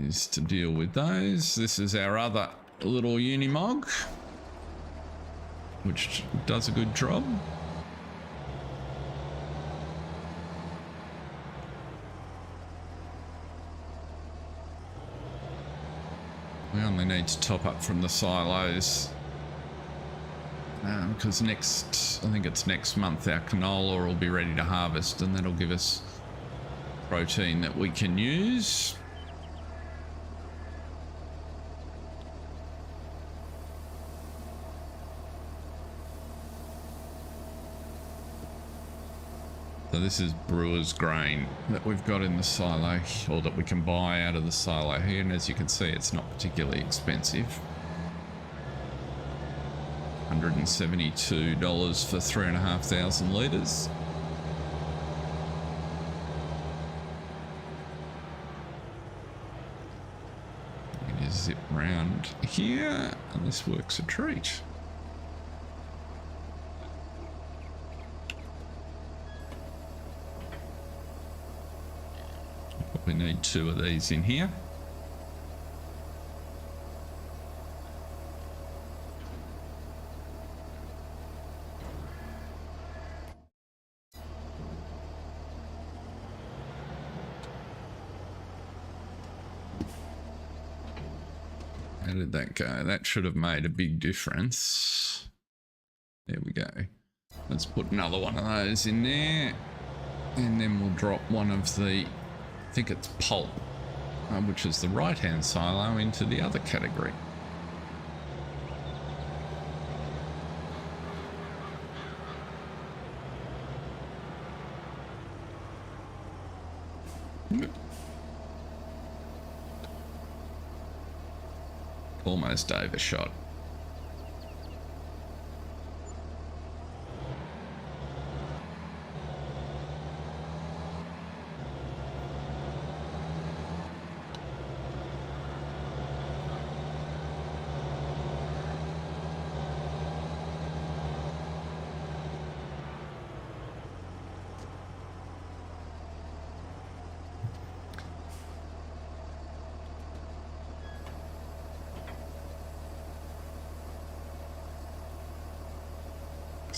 is to deal with those. This is our other little Unimog, which does a good job. We only need to top up from the silos because I think it's next month, our canola will be ready to harvest, and that'll give us protein that we can use. So this is brewer's grain that we've got in the silo, or that we can buy out of the silo here, and as you can see, it's not particularly expensive. $172 for 3,500 litres. You just zip round here, and this works a treat. We need 2 of these in here. How did that go? That should have made a big difference. There we go. Let's put another one of those in there. And then we'll drop one of the, I think it's pulp, which is the right-hand silo, into the other category. Almost overshot.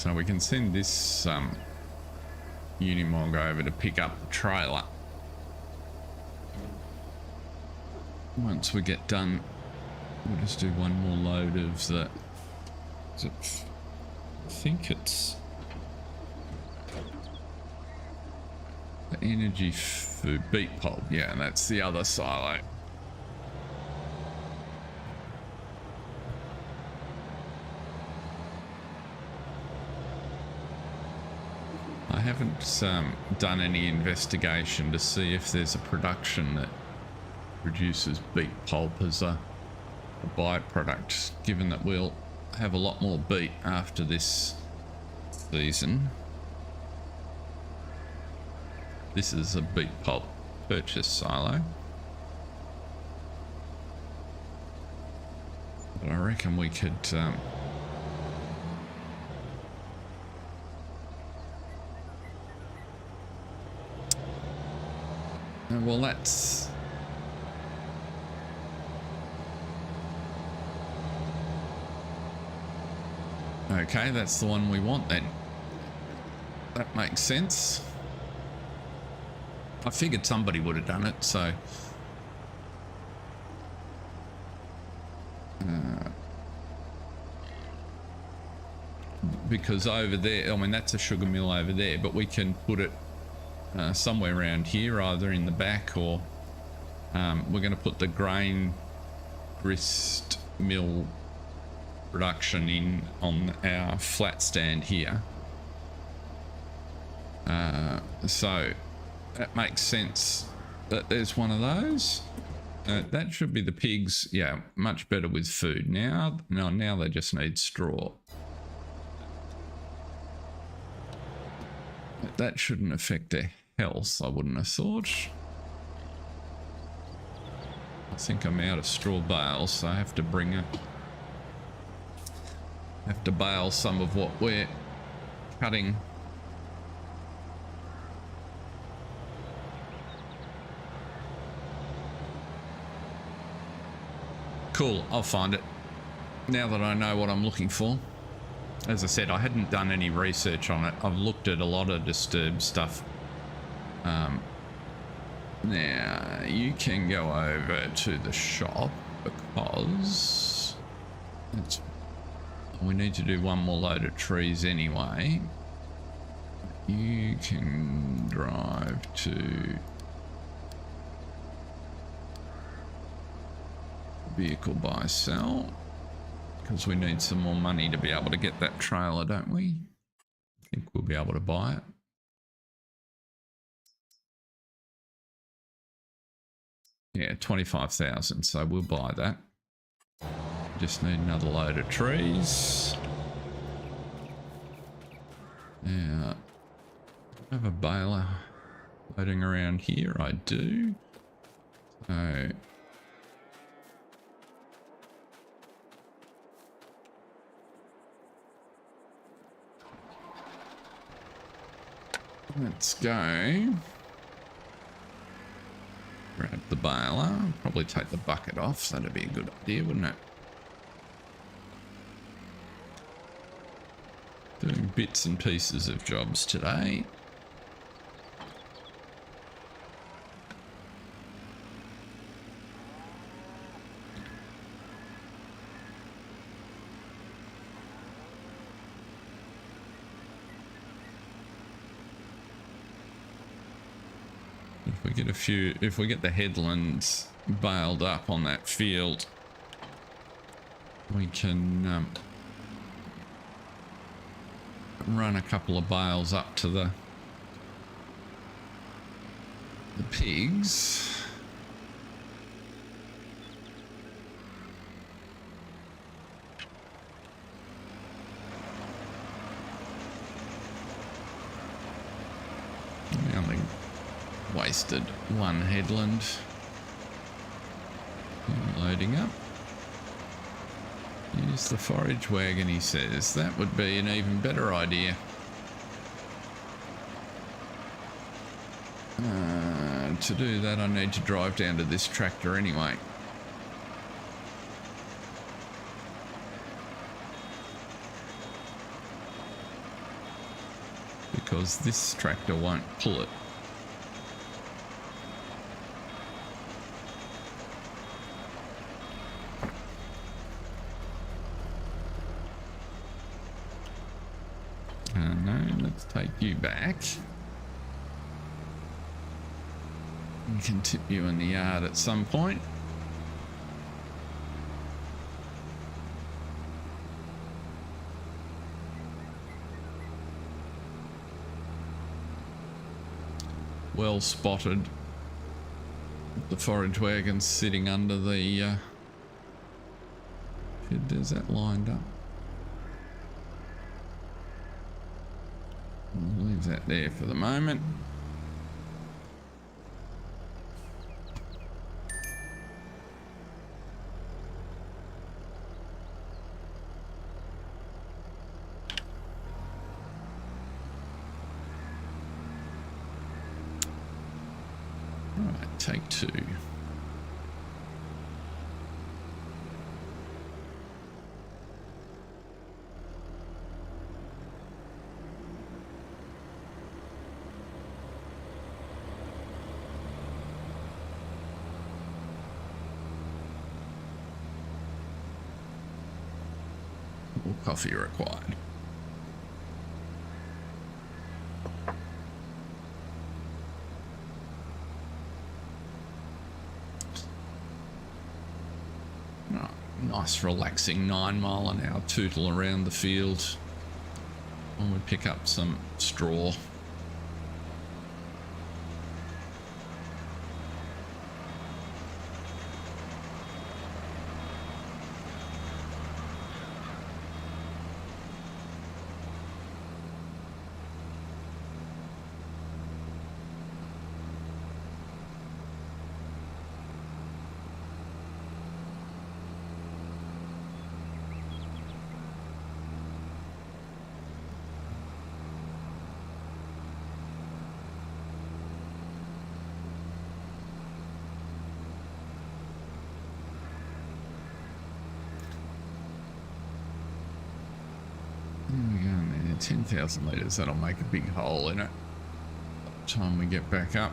So we can send this Unimog over to pick up the trailer. Once we get done, we'll just do one more load of the... I think it's the energy food beet pulp. Yeah, that's the other silo. I haven't done any investigation to see if there's a production that produces beet pulp as a byproduct, given that we'll have a lot more beet after this season. This is a beet pulp purchase silo. But I reckon we could well, that's okay. That's the one we want then. That makes sense. I figured somebody would have done it, so because over there, I mean, that's a sugar mill over there, but we can put it somewhere around here, either in the back or we're going to put the grain grist mill production in on our flat stand here. So that makes sense that there's one of those. That should be the pigs. Yeah, much better with food. Now they just need straw. But that shouldn't affect their health, I wouldn't have thought. I think I'm out of straw bales, so I have to bale some of what we're cutting. Cool, I'll find it now that I know what I'm looking for. As I said, I hadn't done any research on it. I've looked at a lot of disturbed stuff. Now you can go over to the shop because we need to do one more load of trees anyway. You can drive to vehicle buy sell because we need some more money to be able to get that trailer, don't we? I think we'll be able to buy it. Yeah, 25,000, so we'll buy that. Just need another load of trees. Yeah, I have a baler loading around here. I do. So let's go. Grab the baler. Probably take the bucket off. That'd be a good idea, wouldn't it? Doing bits and pieces of jobs today. If we get the headlands baled up on that field, we can run a couple of bales up to the pigs. We only wasted one headland. Loading up. Use the forage wagon, he says. That would be an even better idea. To do that, I need to drive down to this tractor anyway. because this tractor won't pull it. No, let's take you back. We can tip you in the yard at some point. Well spotted. The forage wagon's sitting under the there's that lined up. We'll leave that there for the moment. Right, take two. More coffee required. Nice relaxing 9 mile an hour tootle around the field when we pick up some straw. There we go, man. 10,000 litres, that'll make a big hole in it by the time we get back up.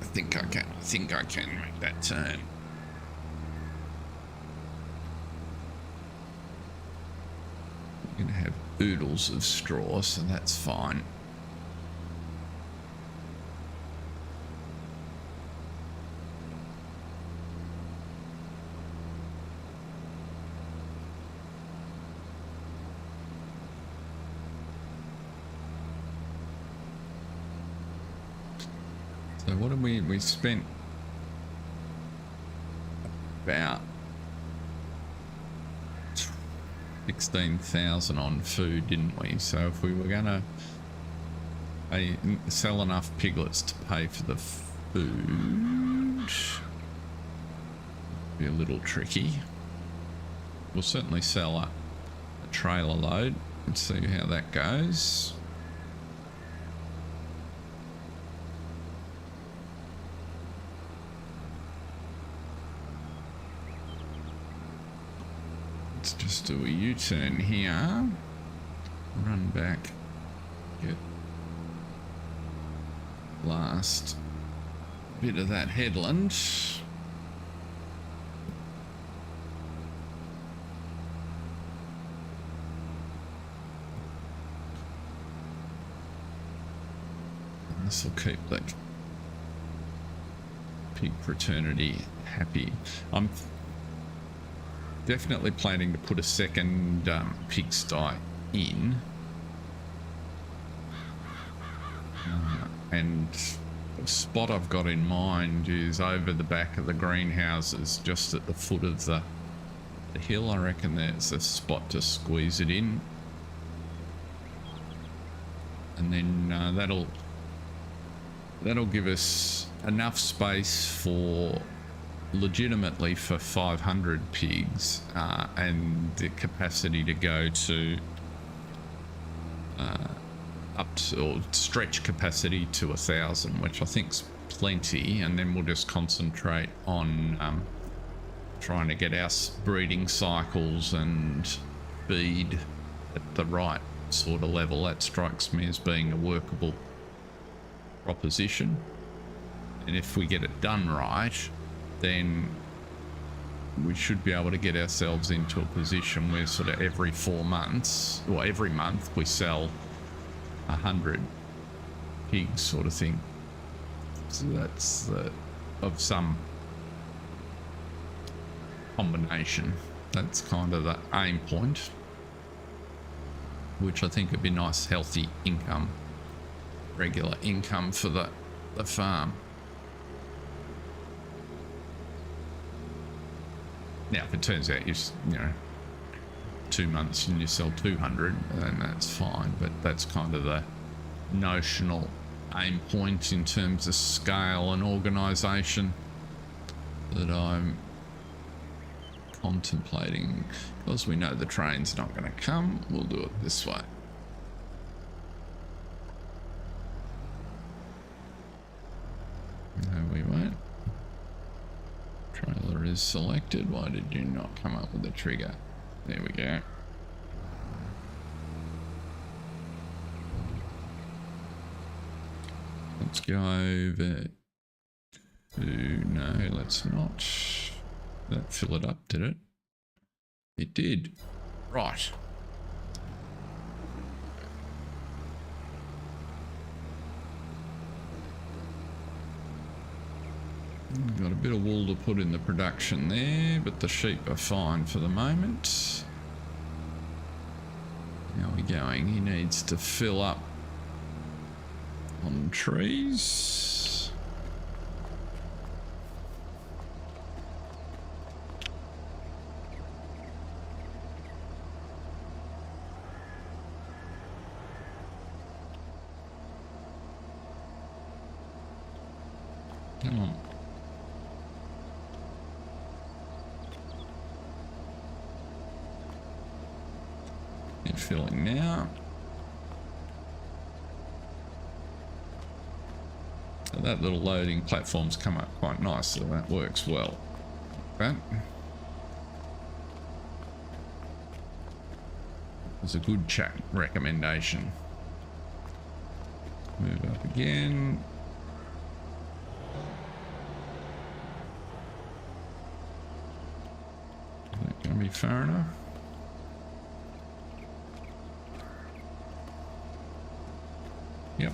I think I can make that turn. We're going to have oodles of straw, so that's fine. So what did we spent about 16,000 on food, didn't we? So if we were gonna sell enough piglets to pay for the food, be a little tricky. We'll certainly sell a trailer load and see how that goes. Let's just do a U-turn here, run back, get last bit of that headland. And this will keep the pig fraternity happy. I'm definitely planning to put a second pigsty in, and the spot I've got in mind is over the back of the greenhouses, just at the foot of the hill. I reckon there's a spot to squeeze it in, and then that'll give us enough space for legitimately for 500 pigs, and the capacity to go to up to, or stretch capacity to 1,000, which I think's plenty, and then we'll just concentrate on trying to get our breeding cycles and feed at the right sort of level. That strikes me as being a workable proposition. And if we get it done right, then we should be able to get ourselves into a position where sort of every 4 months, or every month, we sell 100 pigs sort of thing. So that's of some combination. That's kind of the aim point, which I think would be nice, healthy income, regular income for the farm. Now, if it turns out you know 2 months and you sell 200, then that's fine. But that's kind of the notional aim point in terms of scale and organisation that I'm contemplating. Because we know the train's not going to come, we'll do it this way. No, we won't. Trailer is selected. Why did you not come up with the trigger? There we go. Let's go over to, no, let's not. Did that fill it up, did it? It did. Right. Got a bit of wool to put in the production there, but the sheep are fine for the moment. How are we going? He needs to fill up on trees. Come on. You're filling now. So that little loading platform's come up quite nice, so that works well. That was a good chat recommendation. Move up again. Is that going to be far enough? Yep.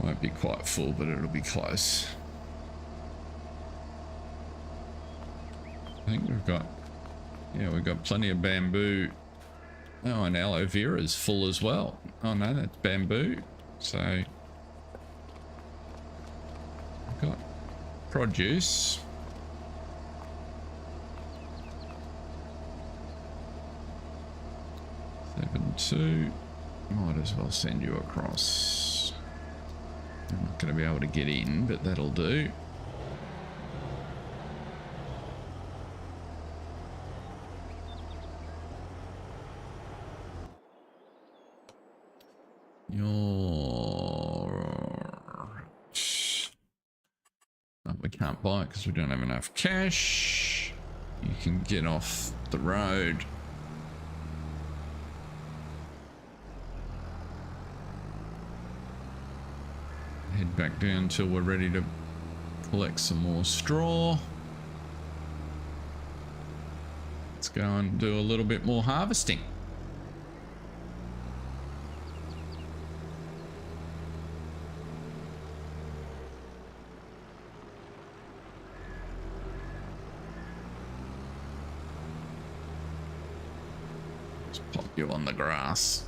Won't be quite full, but it'll be close. I think we've got, yeah, we've got plenty of bamboo. Oh, and aloe vera is full as well. Oh no, that's bamboo. So we've got produce. Two, might as well send you across. I'm not going to be able to get in, but that'll do. Oh, we can't buy it because we don't have enough cash. You can get off the road. Head back down until we're ready to collect some more straw. Let's go and do a little bit more harvesting. Let's pop you on the grass.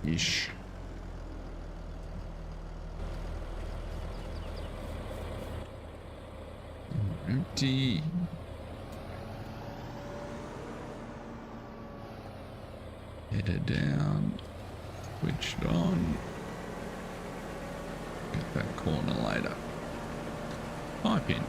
Ish. Empty. Header down. Switched on. Get that corner later. Pipe in.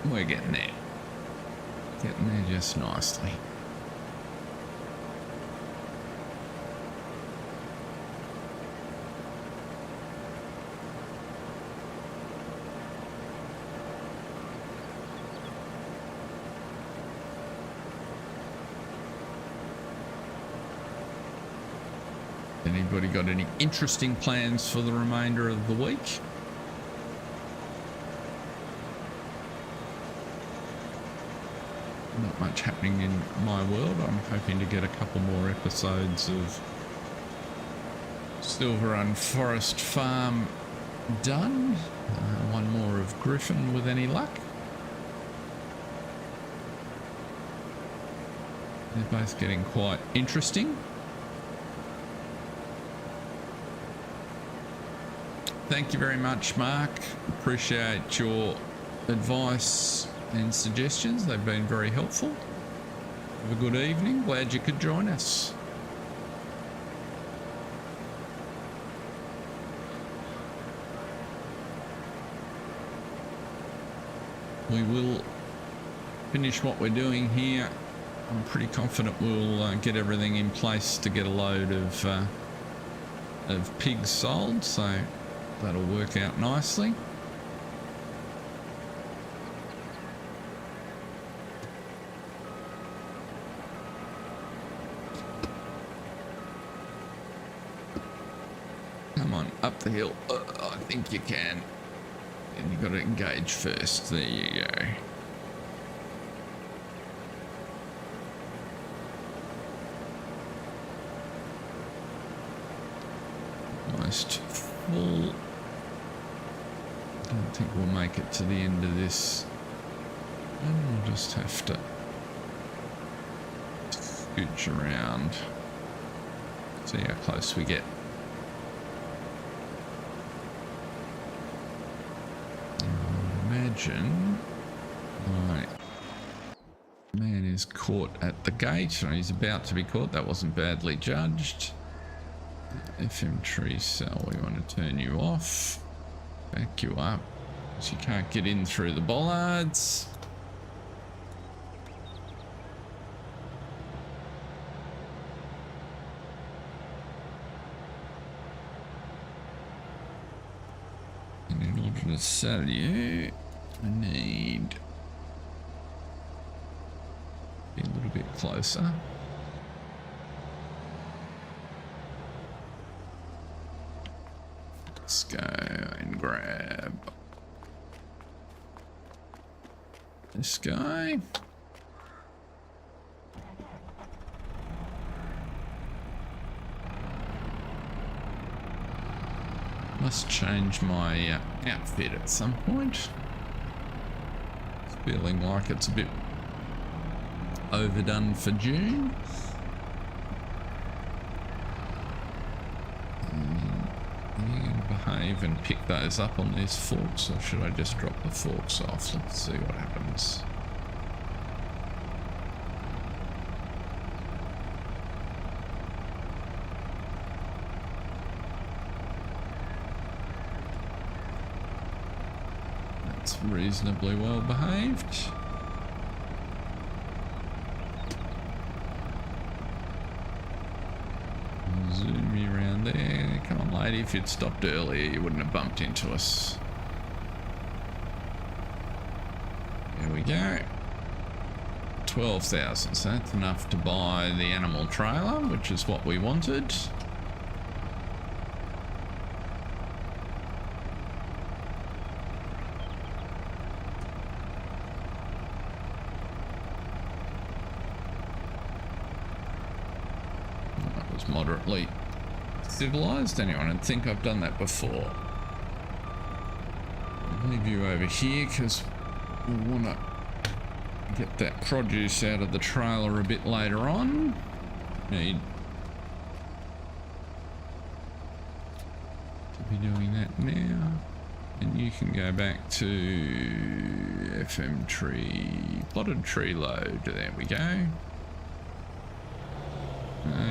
We're getting there. Getting there just nicely. Anybody got any interesting plans for the remainder of the week? Not much happening in my world. I'm hoping to get a couple more episodes of Silver Run Forest Farm done. One more of Griffin with any luck. They're both getting quite interesting. Thank you very much, Mark. Appreciate your advice and suggestions. They've been very helpful. Have a good evening. Glad you could join us. We will finish what we're doing here. I'm pretty confident we'll get everything in place to get a load of pigs sold, so that'll work out nicely. Come on, up the hill. I think you can. And you got to engage first. There you go. Almost full. I don't think we'll make it to the end of this. And we'll just have to scooch around. See how close we get. Imagine my man is caught at the gate, or he's about to be caught. That wasn't badly judged. FM tree cell, we want to turn you off. Back you up, because you can't get in through the bollards. And in order to sell you, I need be a little bit closer. Let's go and grab this guy. Must change my outfit at some point. It's feeling like it's a bit overdone for June. Are you going to behave and pick those up on these forks, or should I just drop the forks off? Let's see what happens. That's reasonably well behaved. Zoom you around there. Come on, lady. If you'd stopped earlier, you wouldn't have bumped into us. There we go. 12,000. So that's enough to buy the animal trailer, which is what we wanted. Moderately civilized. Anyone would think I've done that before. I'll leave you over here because we want to get that produce out of the trailer a bit later on. Need to be doing that now. And you can go back to FM tree, plotted tree load. There we go.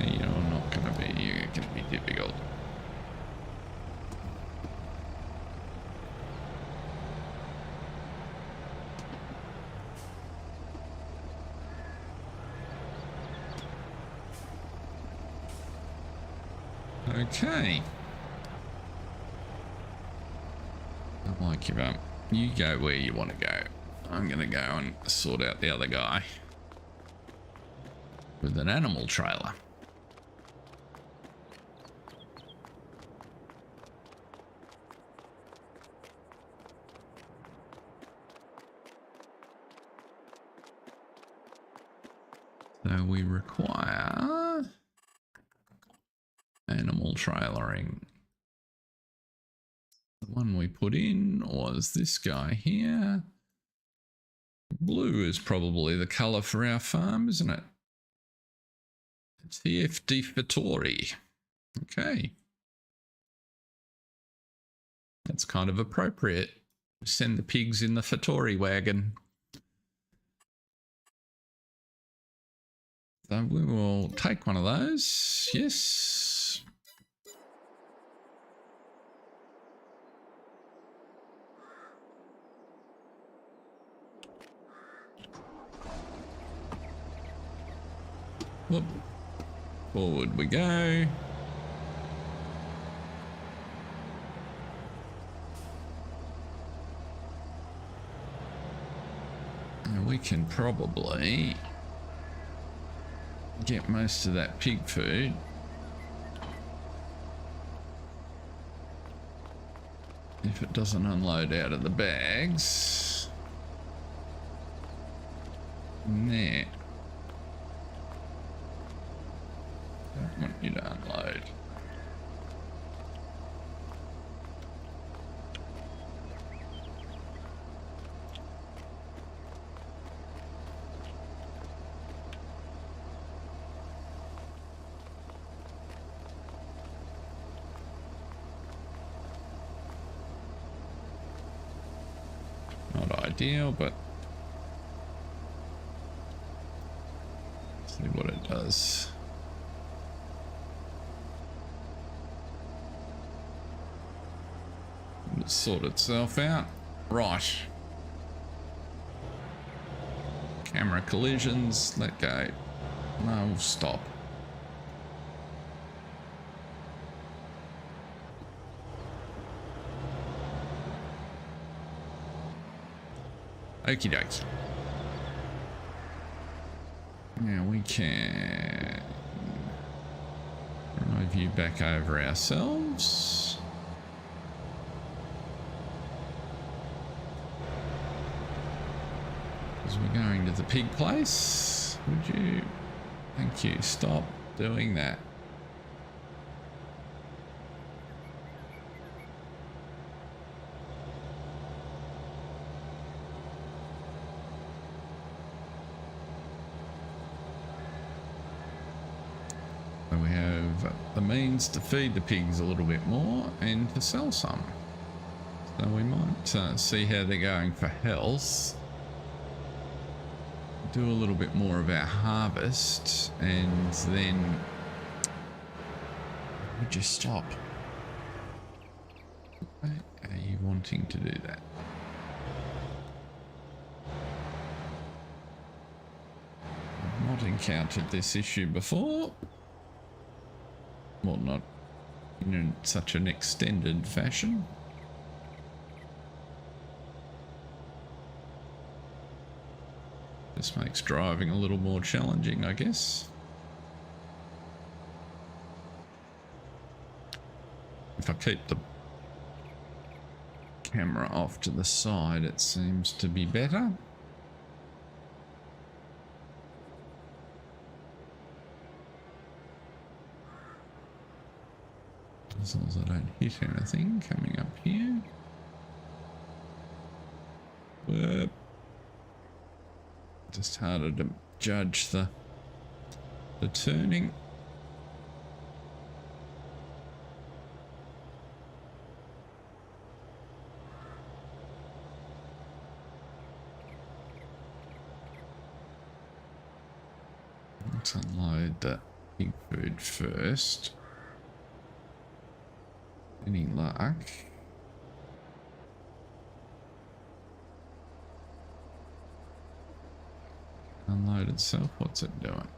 You're not going to be, you're going to be difficult. Okay. I might give up. You go where you want to go. I'm going to go and sort out the other guy with an animal trailer. So we require animal trailering. The one we put in was this guy here. Blue is probably the colour for our farm, isn't it? It's the FS22. Okay. That's kind of appropriate. Send the pigs in the Fattori wagon. So we will take one of those. Yes. Whoop. Forward we go. Now we can probably get most of that pig food. If it doesn't unload out of the bags. There. Don't want you to unload. Not ideal, but see what it does. It'll sort itself out. Right. Camera collisions. Let go. No, stop. Okie dokie. Now we can drive you back over ourselves. As we're going to the pig place, would you? Thank you. Stop doing that. We have the means to feed the pigs a little bit more and to sell some. So we might see how they're going for health. Do a little bit more of our harvest and then... Would you stop? Why are you wanting to do that? I've not encountered this issue before. Well, not in such an extended fashion. This makes driving a little more challenging, I guess. If I keep the camera off to the side, it seems to be better. As long as I don't hit anything coming up here. Whoop. Just harder to judge the turning. Let's unload the pig food first. Any luck? Unload itself. What's it doing?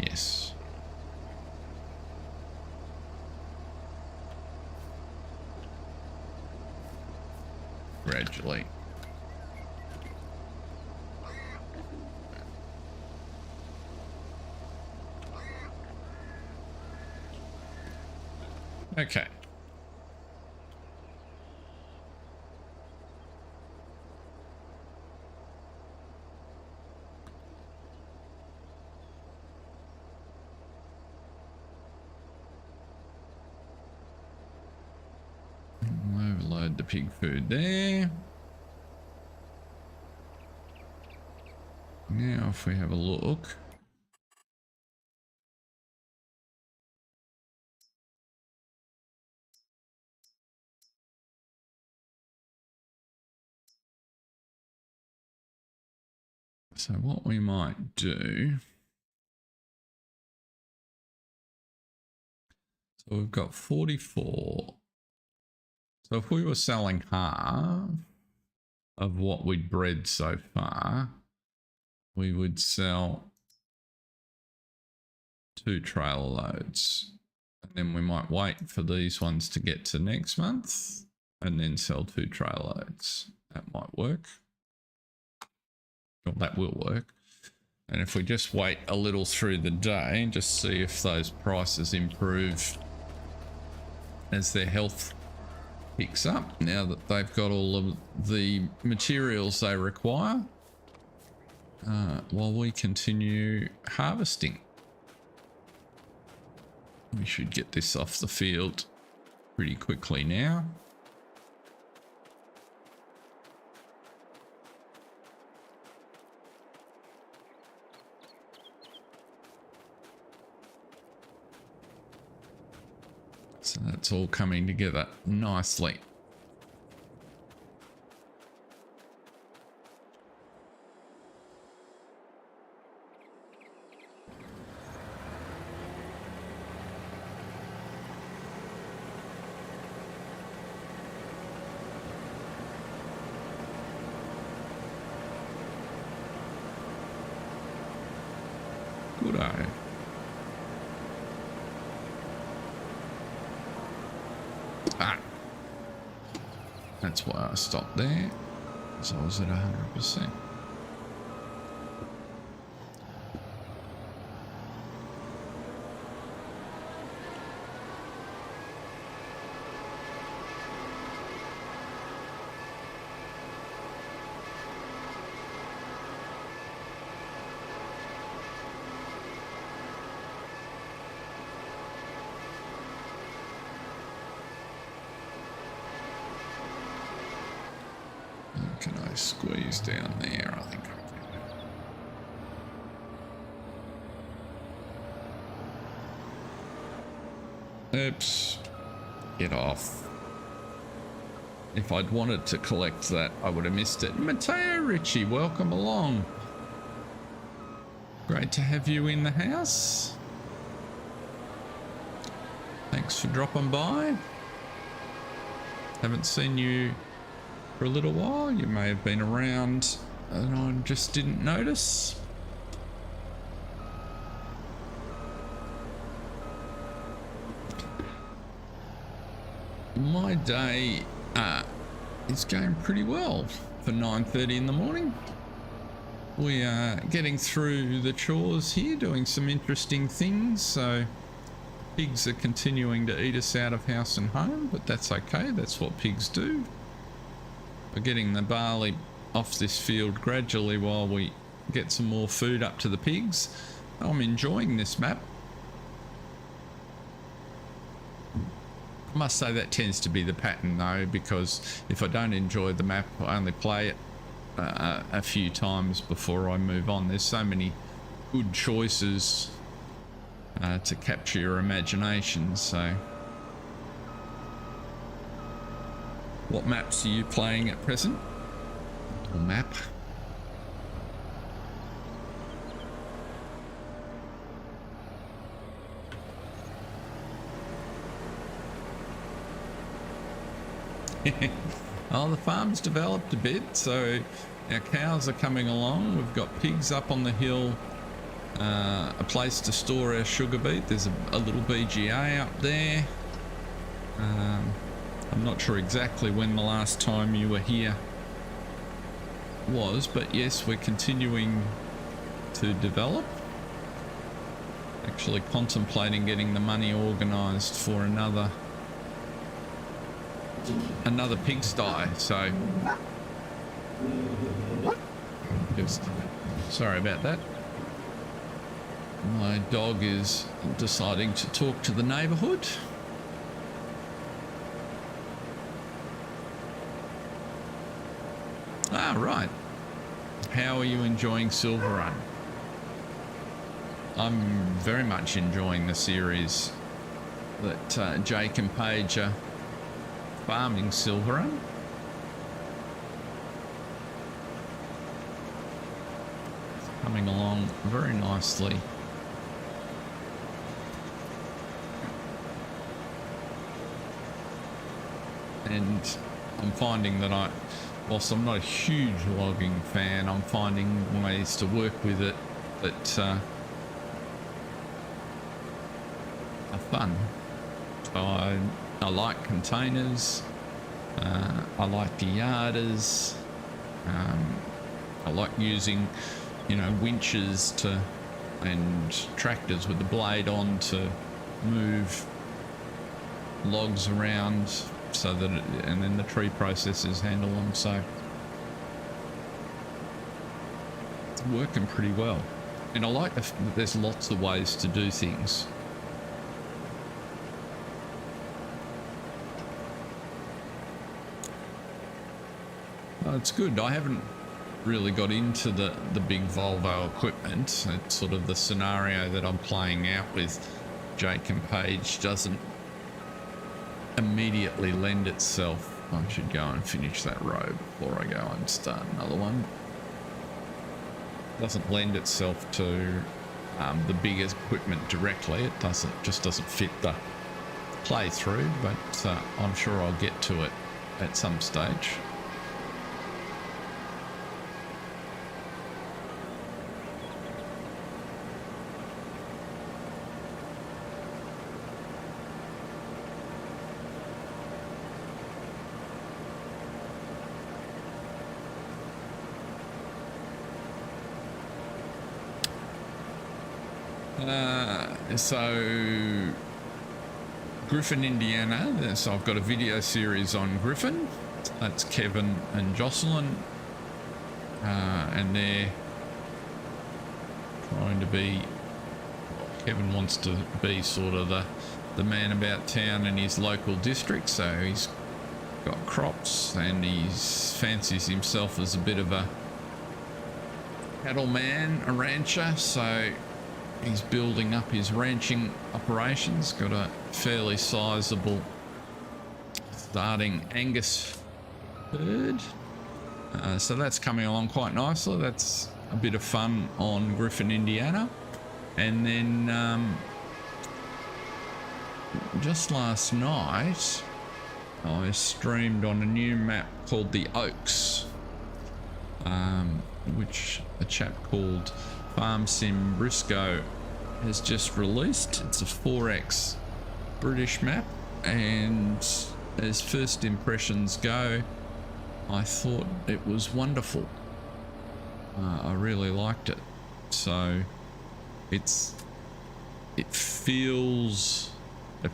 Yes. Gradually. Okay. Overload the pig food there. Now if we have a look. So what we might do. So we've got 44. So if we were selling half of what we'd bred so far, we would sell 2 trailer loads. And then we might wait for these ones to get to next month and then sell 2 trailer loads. That might work. Well, that will work. And if we just wait a little through the day and just see if those prices improve as their health picks up, now that they've got all of the materials they require, while we continue harvesting. We should get this off the field pretty quickly now. So that's all coming together nicely. Good eye. Ah, that's why I stopped there, because I was at 100%. Can I squeeze down there? I think I can. Oops. Get off. If I'd wanted to collect that, I would have missed it. Matteo Ricci, welcome along. Great to have you in the house. Thanks for dropping by. Haven't seen you for a little while. You may have been around and I just didn't notice. My day is going pretty well for 9:30 in the morning. We are getting through the chores here, doing some interesting things. So pigs are continuing to eat us out of house and home, but that's okay. That's what pigs do. We're getting the barley off this field gradually while we get some more food up to the pigs. I'm enjoying this map. I must say that tends to be the pattern though, because if I don't enjoy the map, I only play it a few times before I move on. There's so many good choices to capture your imagination. So what maps are you playing at present? Or map? Oh, the farm's developed a bit, so our cows are coming along. We've got pigs up on the hill a place to store our sugar beet. There's a little BGA up there. I'm not sure exactly when the last time you were here was, but yes, we're continuing to develop. Actually contemplating getting the money organised for another pigsty. So just sorry about that. My dog is deciding to talk to the neighbourhood. Ah, right. How are you enjoying Silver Run? I'm very much enjoying the series that Jake and Paige are farming Silver Run. Coming along very nicely. And I'm finding that whilst I'm not a huge logging fan, I'm finding ways to work with it that are fun. So I like containers, I like the yarders, I like using, you know, winches and tractors with the blade on to move logs around so that and then the tree processors handle them. So it's working pretty well, and I like that there's lots of ways to do things. It's good. I haven't really got into the big Volvo equipment. It's sort of the scenario that I'm playing out with Jake and Paige doesn't immediately lend itself. I should go and finish that row before I go and start another one. Doesn't lend itself to the biggest equipment directly. It just doesn't fit the playthrough, but I'm sure I'll get to it at some stage. So Griffin, Indiana. So I've got a video series on Griffin. That's Kevin and Jocelyn, and they're trying to be. Kevin wants to be sort of the man about town in his local district. So he's got crops and he fancies himself as a bit of a cattleman, a rancher. So he's building up his ranching operations. Got a fairly sizable starting Angus herd. So that's coming along quite nicely. That's a bit of fun on Griffin, Indiana. And then just last night I streamed on a new map called the Oaks, which a chap called Farm Sim Briscoe has just released. It's a 4x British map, and as first impressions go, I thought it was wonderful. I really liked it. So it feels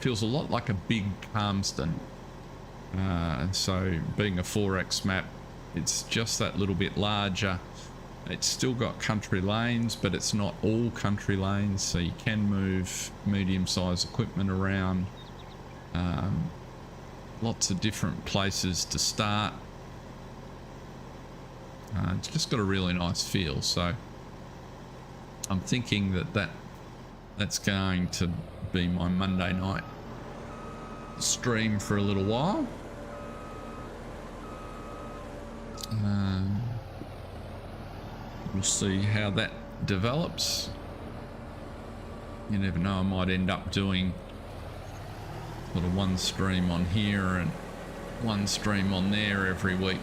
a lot like a big Palmerston. So being a 4x map, it's just that little bit larger. It's still got country lanes, but it's not all country lanes, so you can move medium-sized equipment around. Lots of different places to start. It's just got a really nice feel, so I'm thinking that's going to be my Monday night stream for a little while. We'll see how that develops. You never know, I might end up doing sort of one stream on here and one stream on there every week.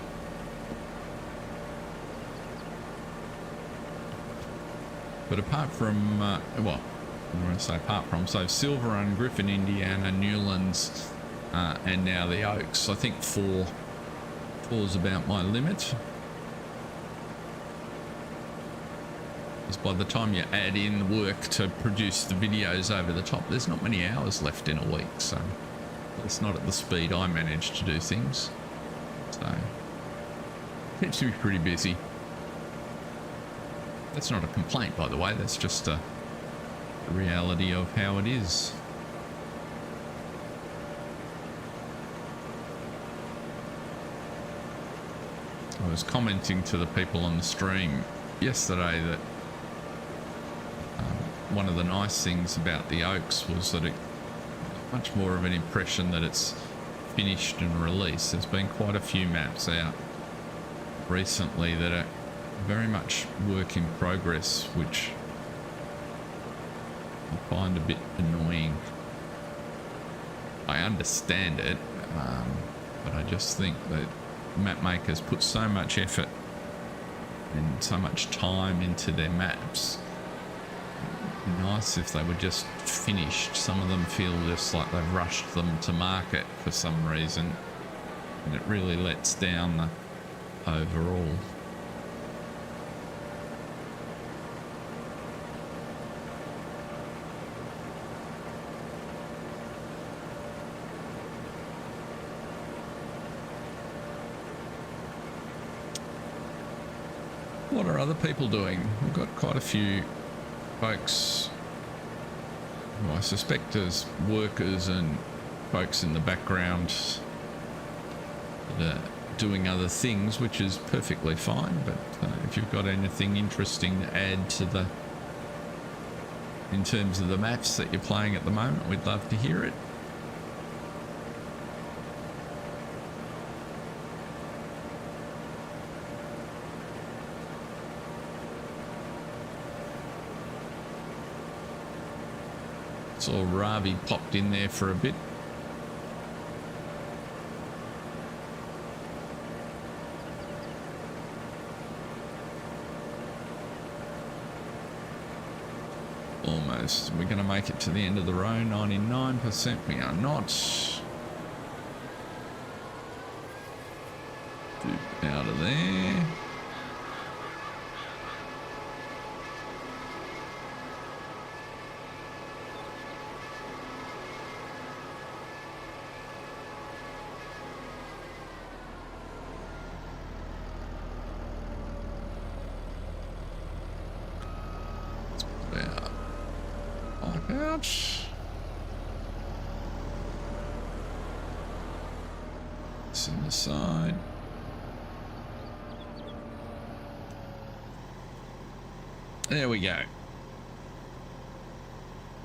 But apart from, well, I'm going to say apart from, so Silver and Griffin, Indiana, Newlands, and now the Oaks. I think four's about my limit. Because by the time you add in the work to produce the videos over the top, there's not many hours left in a week, so it's not at the speed I manage to do things. So keeps me pretty busy. That's not a complaint, by the way, that's just a reality of how it is. I was commenting to the people on the stream yesterday that one of the nice things about the Oaks was that it much more of an impression that it's finished and released. There's been quite a few maps out recently that are very much work in progress, which I find a bit annoying. I understand it, but I just think that map makers put so much effort and so much time into their maps. It'd be nice if they were just finished. Some of them feel just like they've rushed them to market for some reason, and it really lets down the overall. What are other people doing? We've got quite a few folks who I suspect as workers and folks in the background that are doing other things, which is perfectly fine. But if you've got anything interesting to add to the, in terms of the maps that you're playing at the moment, we'd love to hear it. Saw Ravi popped in there for a bit. Almost. We're going to make it to the end of the row. 99% we are not. Boop out of there. It's in the side. There we go.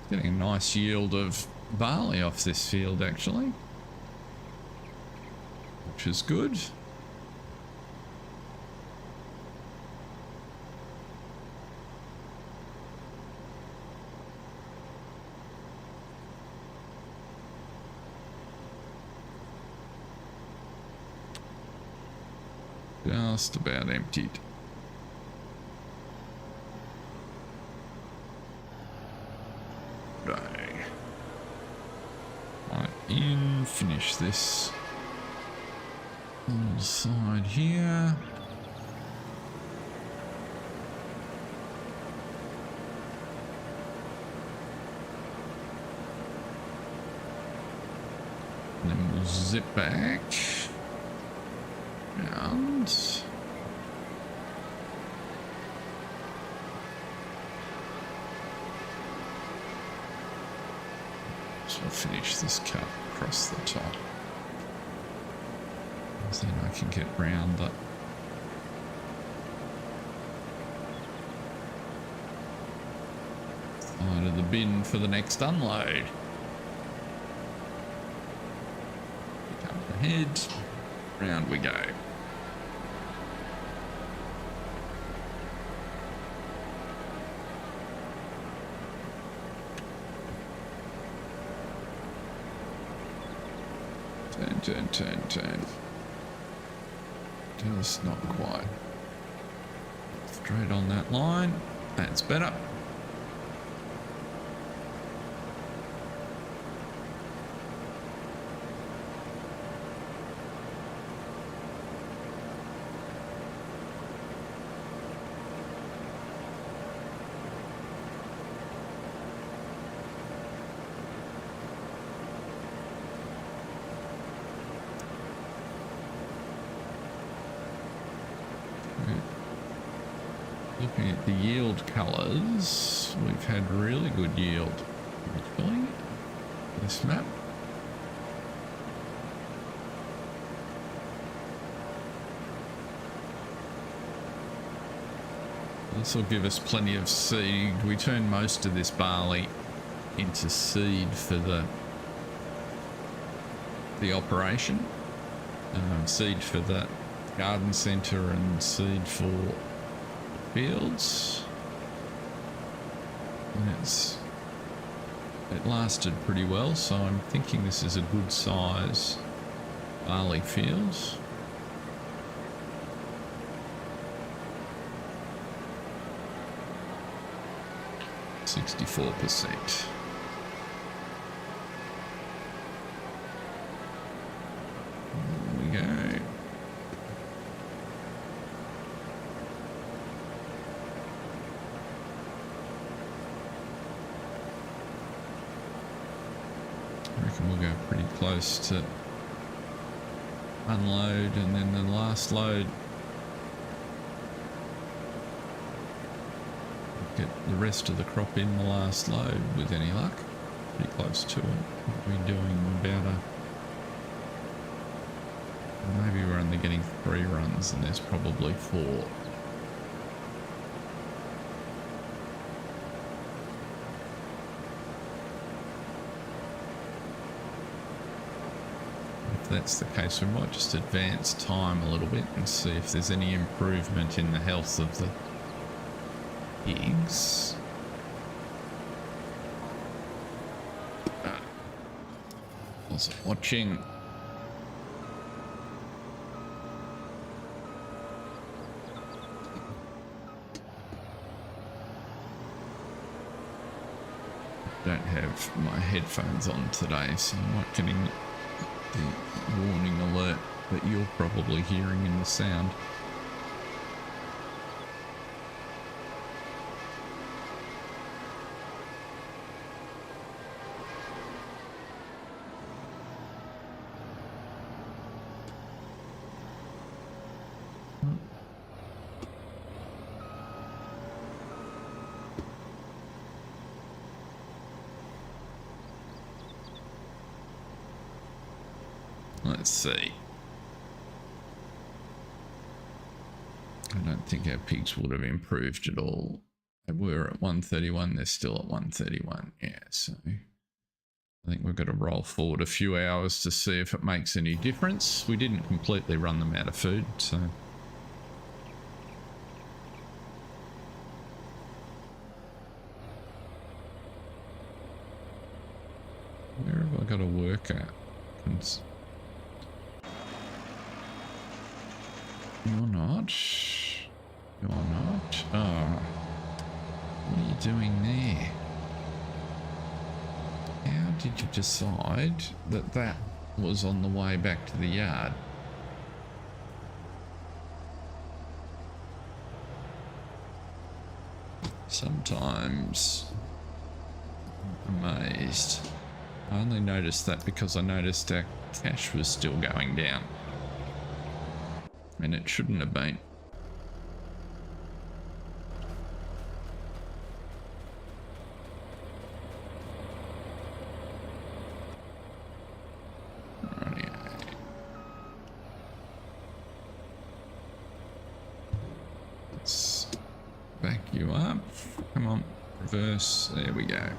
Getting a nice yield of barley off this field actually, which is good. Just about emptied. Right. Right in, finish this on the side here. And then we'll zip back. And so I'll finish this cut across the top. And then I can get round the side of the bin for the next unload. Pick up the head, round we go. Turn. Just not quite straight on that line. That's better. Looking at the yield colours, we've had really good yield. Actually, this map. This will give us plenty of seed. We turn most of this barley into seed for the operation. Seed for the garden centre and seed for fields. And it lasted pretty well, so I'm thinking this is a good size barley field. %64. There we go. I reckon we'll go pretty close to unload, and then the last load get the rest of the crop in the last load with any luck. Pretty close to it. We're doing about maybe we're only getting 3 runs and there's probably 4. If that's the case, we might just advance time a little bit and see if there's any improvement in the health of the pigs. Wasn't watching. Don't have my headphones on today, so I'm not getting the warning alert that you're probably hearing in the sound. Let's see. I don't think our pigs would have improved at all. They were at 131, they're still at 131. Yeah, so I think we've got to roll forward a few hours to see if it makes any difference. We didn't completely run them out of food, so. Where have I got to work at? You're not. You're not. Oh. What are you doing there? How did you decide that that was on the way back to the yard? Sometimes I'm amazed. I only noticed that because I noticed our cash was still going down. And it shouldn't have been. Rightio. Let's back you up. Come on, reverse. There we go.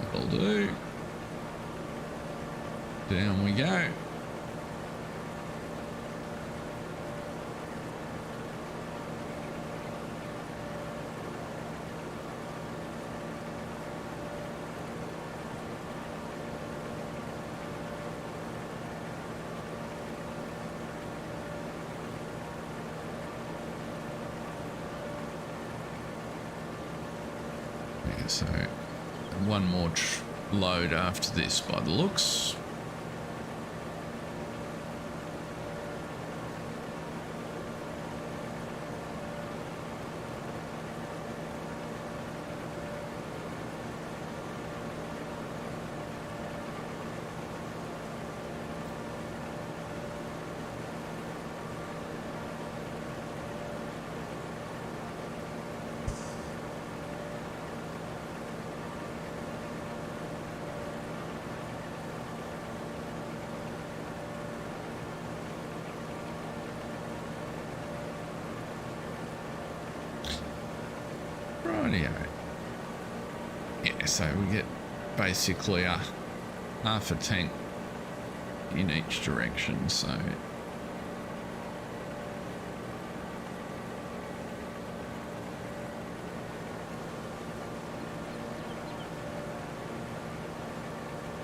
That'll do. Down we go. Yeah, so one more load after this by the looks. Rightio. Yeah, so we get basically a half a tank in each direction, so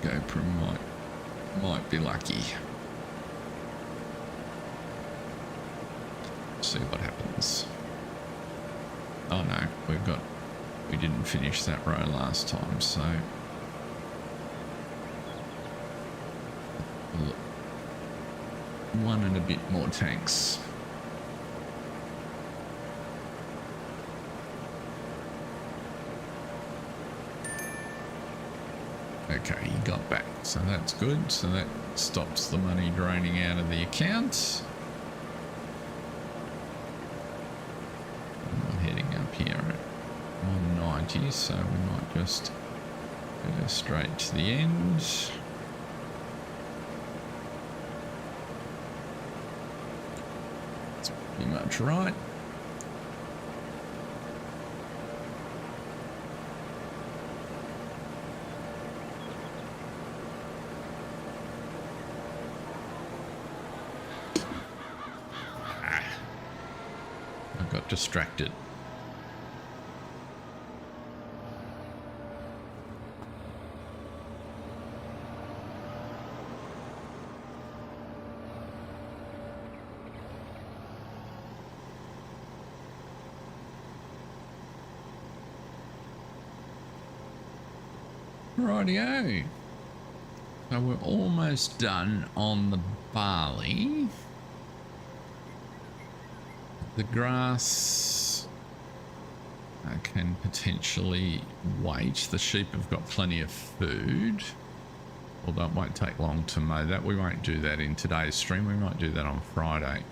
GoPro might be lucky. See what happens. Oh no, we didn't finish that row last time, so one and a bit more tanks. Okay, he got back, so that's good. So that stops the money draining out of the account. We're heading up here at 190, so we might just go straight to the end. That's pretty much right. Got distracted. Rightio. So we're almost done on the barley. The grass can potentially wait. The sheep have got plenty of food. Although it won't take long to mow that. We won't do that in today's stream. We might do that on Friday.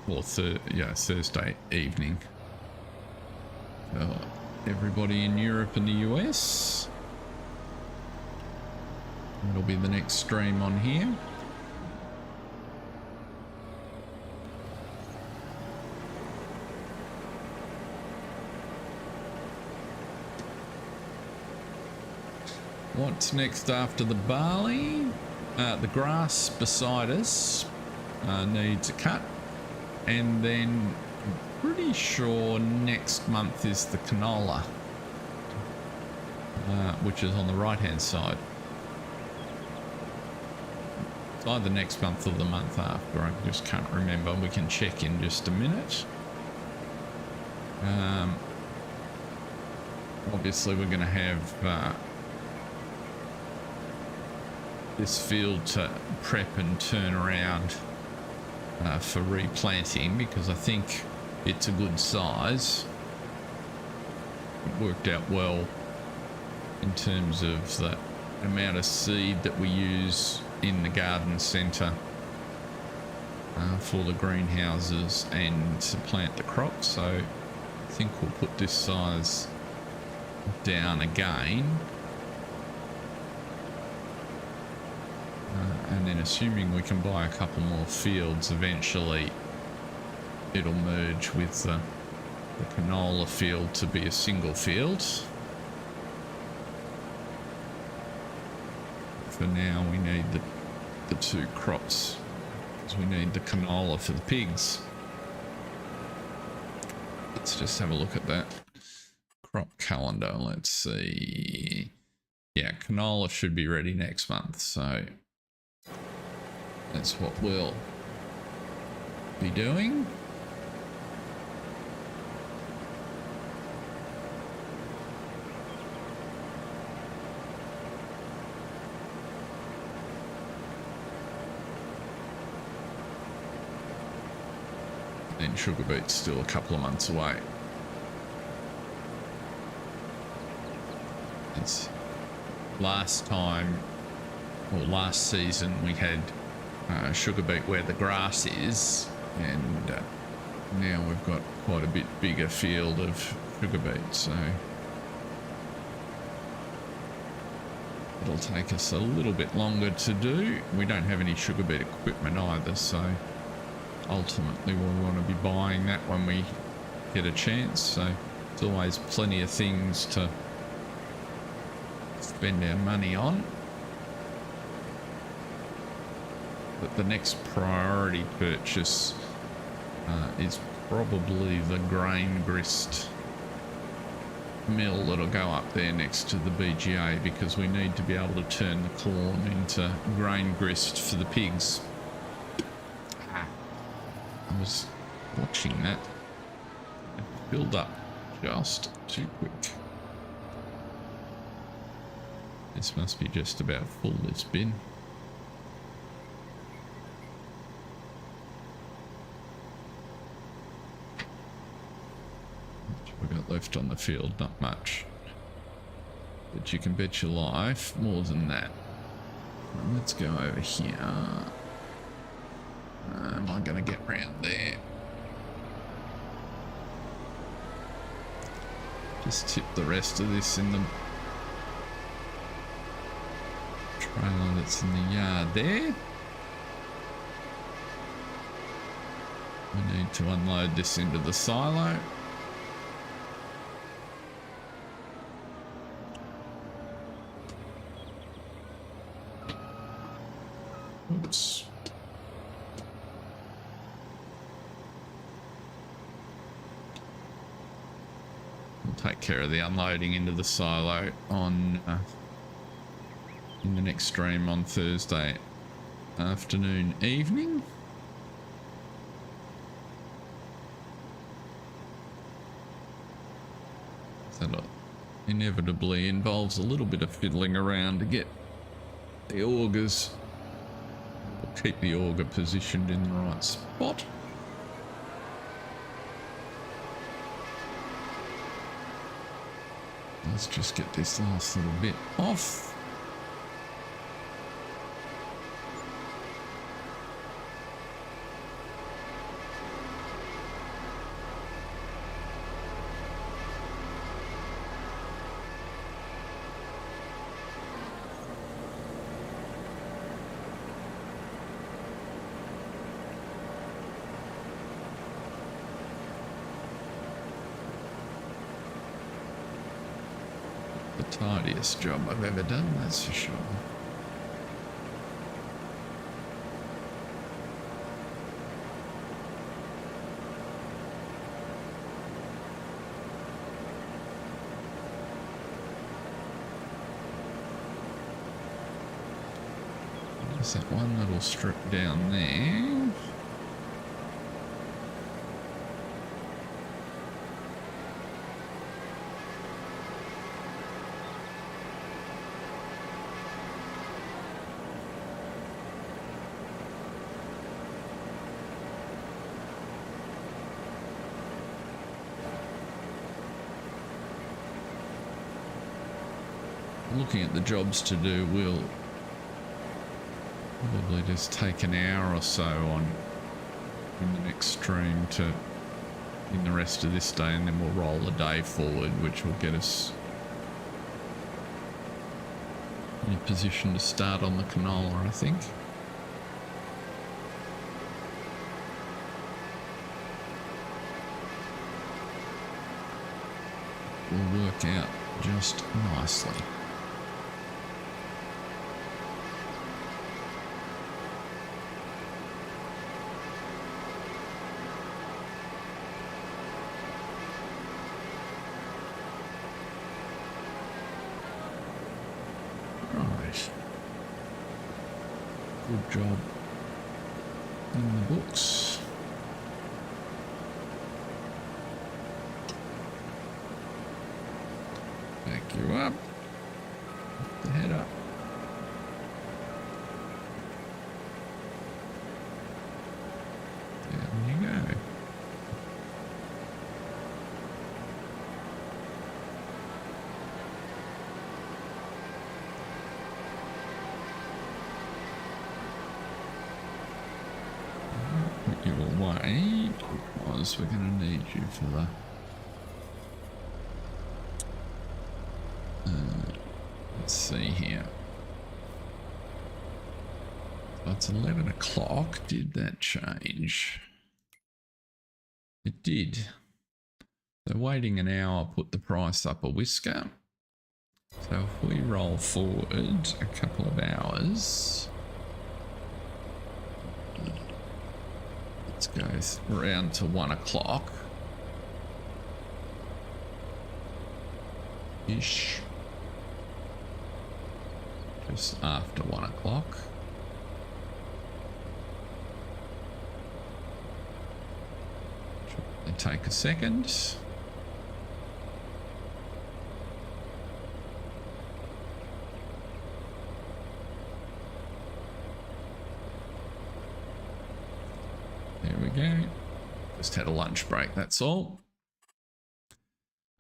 Or Thursday evening. Everybody in Europe and the US. It'll be the next stream on here. What's next after the barley? The grass beside us needs a cut, and then I'm pretty sure next month is the canola, which is on the right hand side. It's either next month or the month after, I just can't remember. We can check in just a minute. Obviously we're going to have this field to prep and turn around for replanting, because I think it's a good size. It worked out well in terms of the amount of seed that we use in the garden centre for the greenhouses and to plant the crops. So I think we'll put this size down again. And then assuming we can buy a couple more fields, eventually it'll merge with the canola field to be a single field. For now we need the two crops, because we need the canola for the pigs. Let's just have a look at that crop calendar. Let's see. Yeah, canola should be ready next month, so that's what we'll be doing. Then sugar beet's still a couple of months away. It's last time, or last season, we had sugar beet where the grass is, and now we've got quite a bit bigger field of sugar beet, so it'll take us a little bit longer to do. We don't have any sugar beet equipment either, so ultimately we'll want to be buying that when we get a chance. So there's always plenty of things to spend our money on. But the next priority purchase is probably the grain grist mill that'll go up there next to the BGA, because we need to be able to turn the corn into grain grist for the pigs. I was watching that. It filled up just too quick. This must be just about full, this bin. What we got left on the field? Not much. But you can bet your life more than that. Let's go over here. Am I going to get round there? Just tip the rest of this in the trailer that's in the yard there. We need to unload this into the silo. Oops. We'll take care of the unloading into the silo on in the next stream on Thursday afternoon, evening. That inevitably involves a little bit of fiddling around to get the augers, or keep the auger positioned in the right spot. Let's just get this last little bit off. Tidiest job I've ever done, that's for sure. There's that one little strip down there. Looking at the jobs to do, we'll probably just take an hour or so on in the next stream to in the rest of this day, and then we'll roll the day forward, which will get us in a position to start on the canola, I think. Will work out just nicely. Good job in the books. Back you up. Lift the head up. There you go. hours. We're going to need you for the... let's see here. So it's 11 o'clock. Did that change? It did. So waiting an hour put the price up a whisker. So if we roll forward a couple of hours, let's go around to 1 o'clock ish, just after 1 o'clock. Should take a second. There we go. Just had a lunch break, that's all.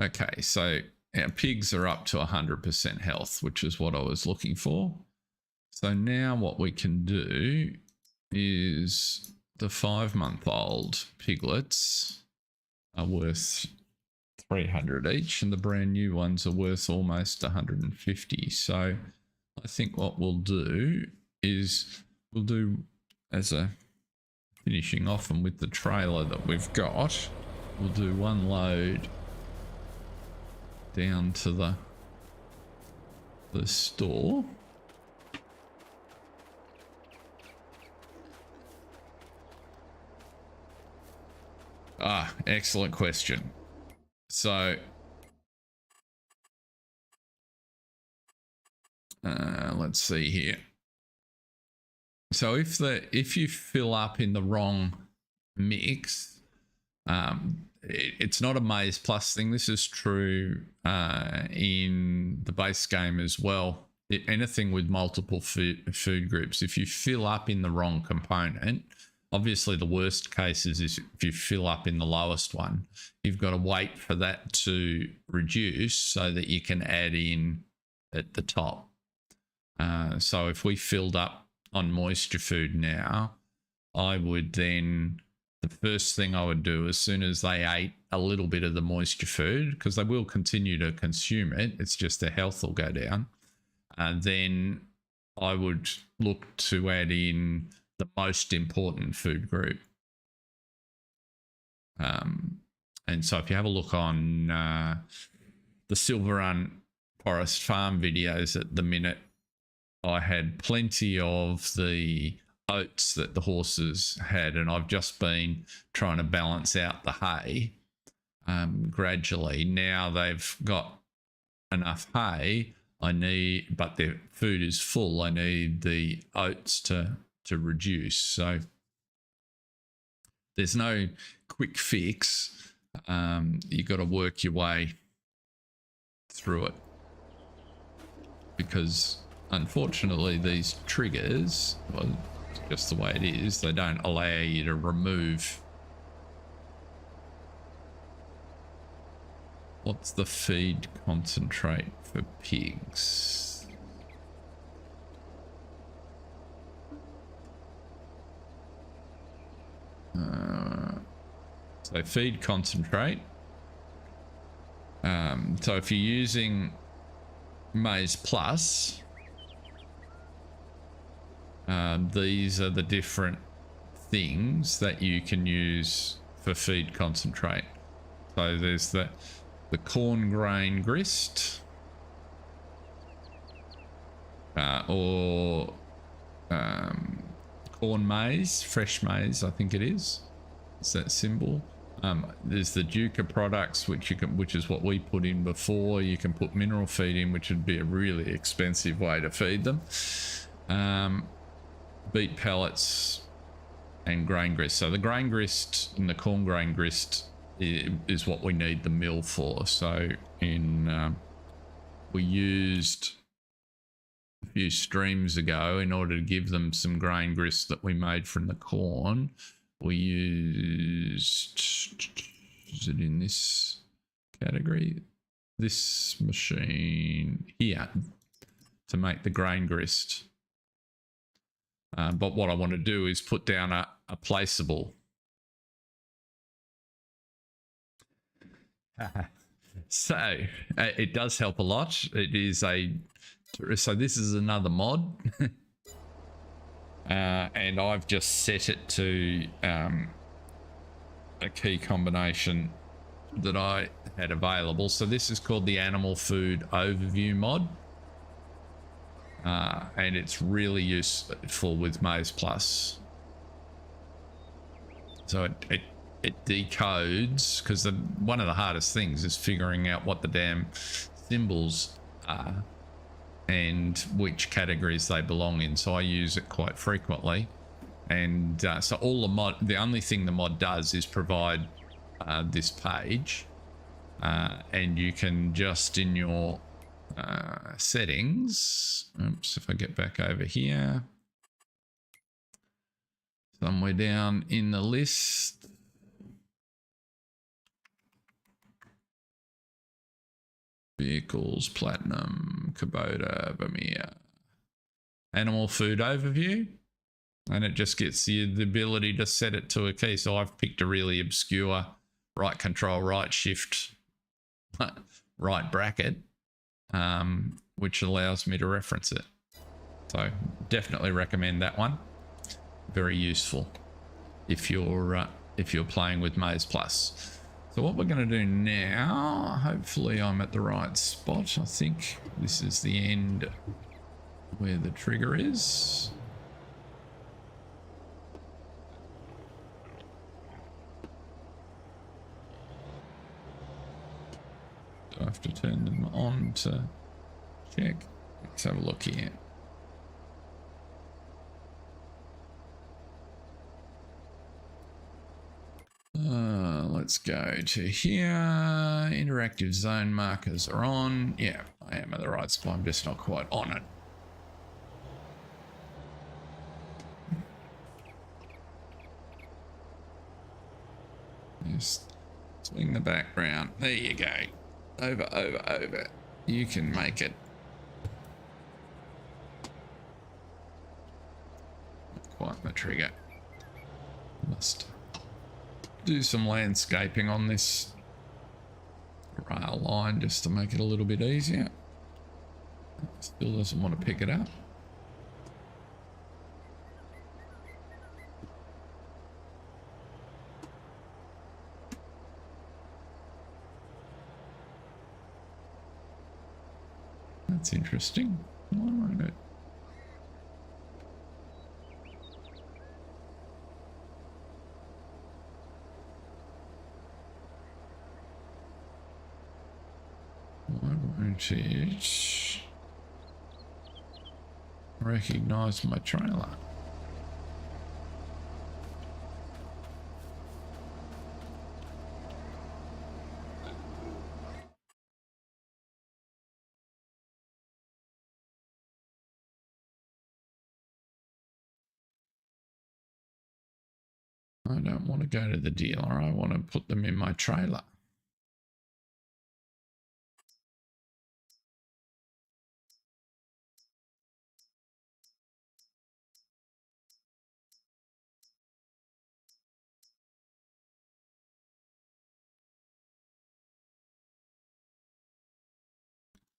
Okay, so our pigs are up to 100% health, which is what I was looking for. So now what we can do is the 5-month-old piglets are worth 300 each, and the brand new ones are worth almost 150. So I think what we'll do is we'll do as a finishing off, and with the trailer that we've got, we'll do one load down to the store. Ah, excellent question. So let's see here. So if you fill up in the wrong mix, it's not a Maize Plus thing. This is true in the base game as well. Anything with multiple food groups, if you fill up in the wrong component, obviously the worst case is if you fill up in the lowest one. You've got to wait for that to reduce so that you can add in at the top. So if we filled up on moisture food now, I would then, the first thing I would do as soon as they ate a little bit of the moisture food, because they will continue to consume it, it's just their health will go down, then I would look to add in the most important food group. And so if you have a look on the Silver Run Forest Farm videos at the minute, I had plenty of the oats that the horses had, and I've just been trying to balance out the hay gradually. Now they've got enough hay, but their food is full. I need the oats to reduce. So there's no quick fix. You've got to work your way through it, because unfortunately these triggers, well, it's just the way it is, they don't allow you to remove. What's the feed concentrate for pigs? So feed concentrate. So if you're using Maize Plus, these are the different things that you can use for feed concentrate. So there's the corn grain grist, or corn maize, fresh maize, I think it is. It's that symbol. There's the Duca products, which is what we put in before. You can put mineral feed in, which would be a really expensive way to feed them. Beet pellets and grain grist. So the grain grist and the corn grain grist is what we need the mill for. So we used a few streams ago, in order to give them some grain grist that we made from the corn, we used, is it in this category? This machine here to make the grain grist. But what I want to do is put down a placeable So it does help a lot. It is so this is another mod. And I've just set it to a key combination that I had available. So this is called the Animal Food Overview mod. And it's really useful with Maize Plus. So it decodes, because one of the hardest things is figuring out what the damn symbols are and which categories they belong in. So I use it quite frequently. And so the only thing the mod does is provide this page, and you can just in your settings, oops, if I get back over here, somewhere down in the list, vehicles, platinum, Kubota, Vermeer, animal food overview, and it just gets you the ability to set it to a key. So I've picked a really obscure right control, right shift, right bracket, which allows me to reference it. So definitely recommend that one. Very useful if you're playing with Maize Plus. So what we're going to do now, hopefully I'm at the right spot. I think this is the end where the trigger is. Do I have to turn them on to check? Let's have a look here. Let's go to here. Interactive zone markers are on. Yeah, I am at the right spot. I'm just not quite on it. Just swing the background. There you go. Over, over, over. You can make it. Quite the trigger. Must do some landscaping on this rail line just to make it a little bit easier. Still doesn't want to pick it up. That's interesting. Why won't it? Why won't it recognize my trailer? I don't want to go to the dealer. I want to put them in my trailer.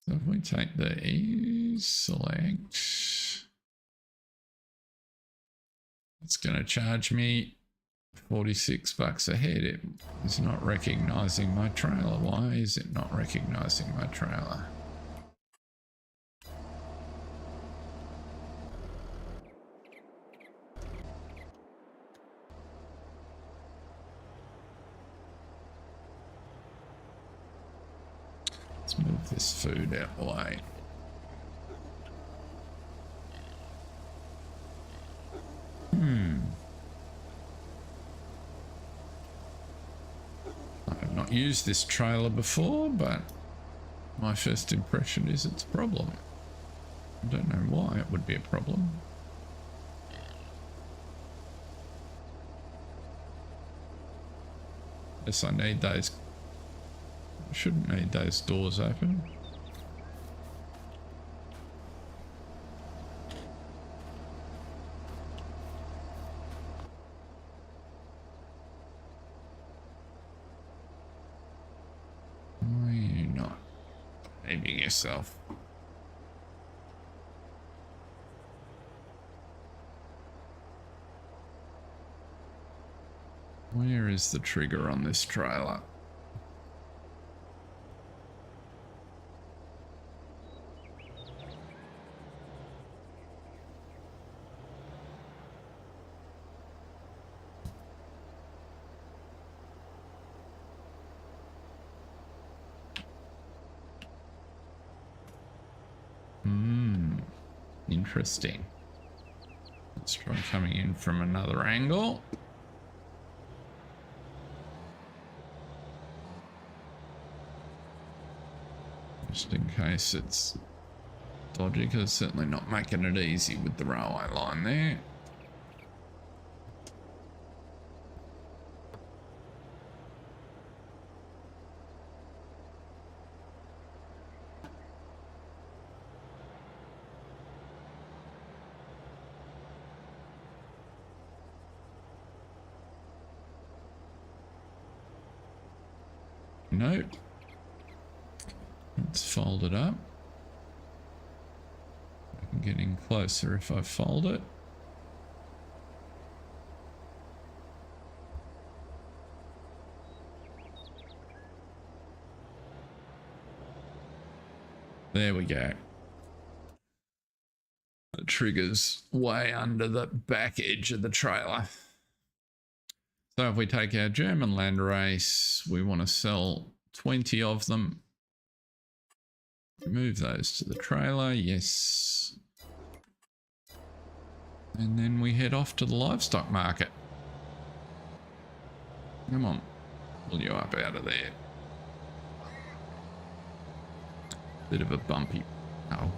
So if we take these, select, it's going to charge me 46 bucks a head. It is not recognizing my trailer. Why is it not recognizing my trailer? Let's move this food out the way. I've not used this trailer before, but my first impression is it's a problem. I don't know why it would be a problem. Yes, I need those. I shouldn't need those doors open. You're not behaving yourself. Where is the trigger on this trailer? Interesting. Let's try coming in from another angle. Just in case it's dodgy, because it's certainly not making it easy with the railway line there. Nope. Let's fold it up. I can get in closer if I fold it. There we go. The trigger's way under the back edge of the trailer. So if we take our German land race, we want to sell 20 of them. Move those to the trailer, yes. And then we head off to the livestock market. Come on, pull you up out of there. Bit of a bumpy. Oh,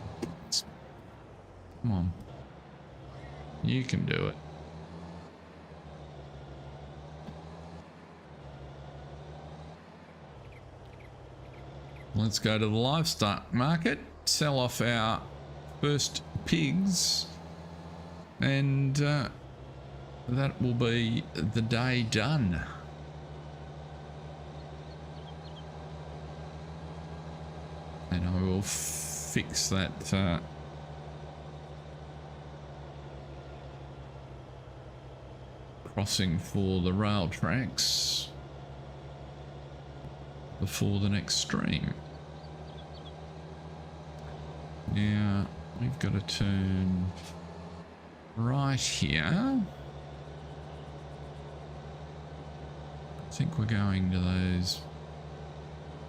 come on. You can do it. Let's go to the livestock market, sell off our first pigs, and that will be the day done. And I will fix that crossing for the rail tracks before the next stream. Now we've got to turn right here. I think we're going to those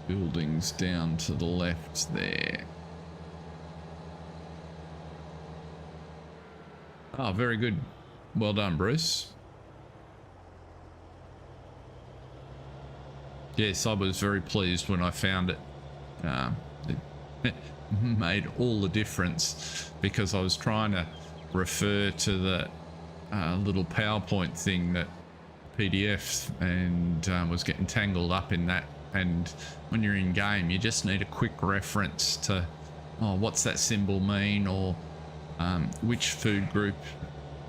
buildings down to the left there. Oh, very good. Well done, Bruce. Yes, I was very pleased when I found it. It made all the difference because I was trying to refer to the little PowerPoint thing, that PDF, and was getting tangled up in that. And when you're in game, you just need a quick reference to, oh, what's that symbol mean, or which food group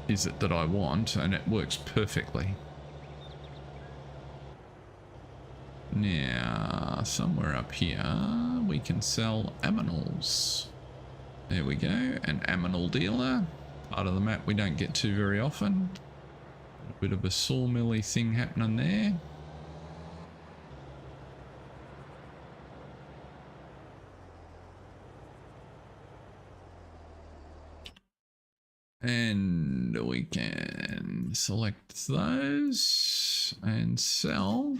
is it that I want, and it works perfectly. Now, somewhere up here, we can sell aminals. There we go, an aminal dealer. Part of the map we don't get to very often. A bit of a sawmilly thing happening there. And we can select those and sell.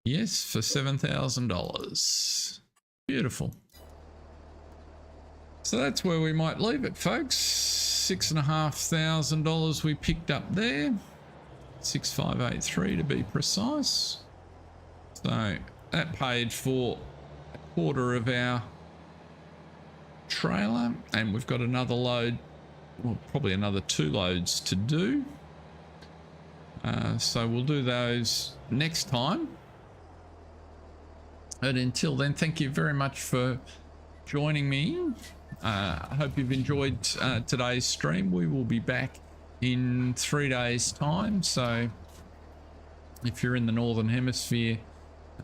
Yes, for $7,000. Beautiful. So that's where we might leave it, folks. $6,500 we picked up there. 6583 to be precise. So that paid for a quarter of our trailer, and we've got another load, well, probably another 2 loads to do. So we'll do those next time. But until then, thank you very much for joining me. I hope you've enjoyed today's stream. We will be back in 3 days' time. So if you're in the Northern Hemisphere,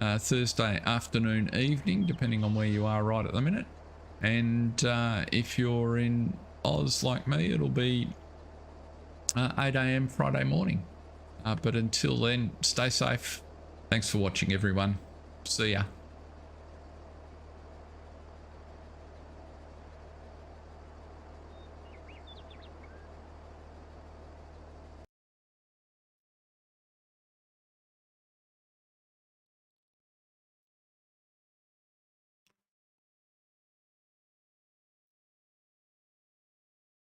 Thursday afternoon, evening, depending on where you are right at the minute. And if you're in Oz like me, it'll be 8 a.m. Friday morning. But until then, stay safe. Thanks for watching, everyone. See ya.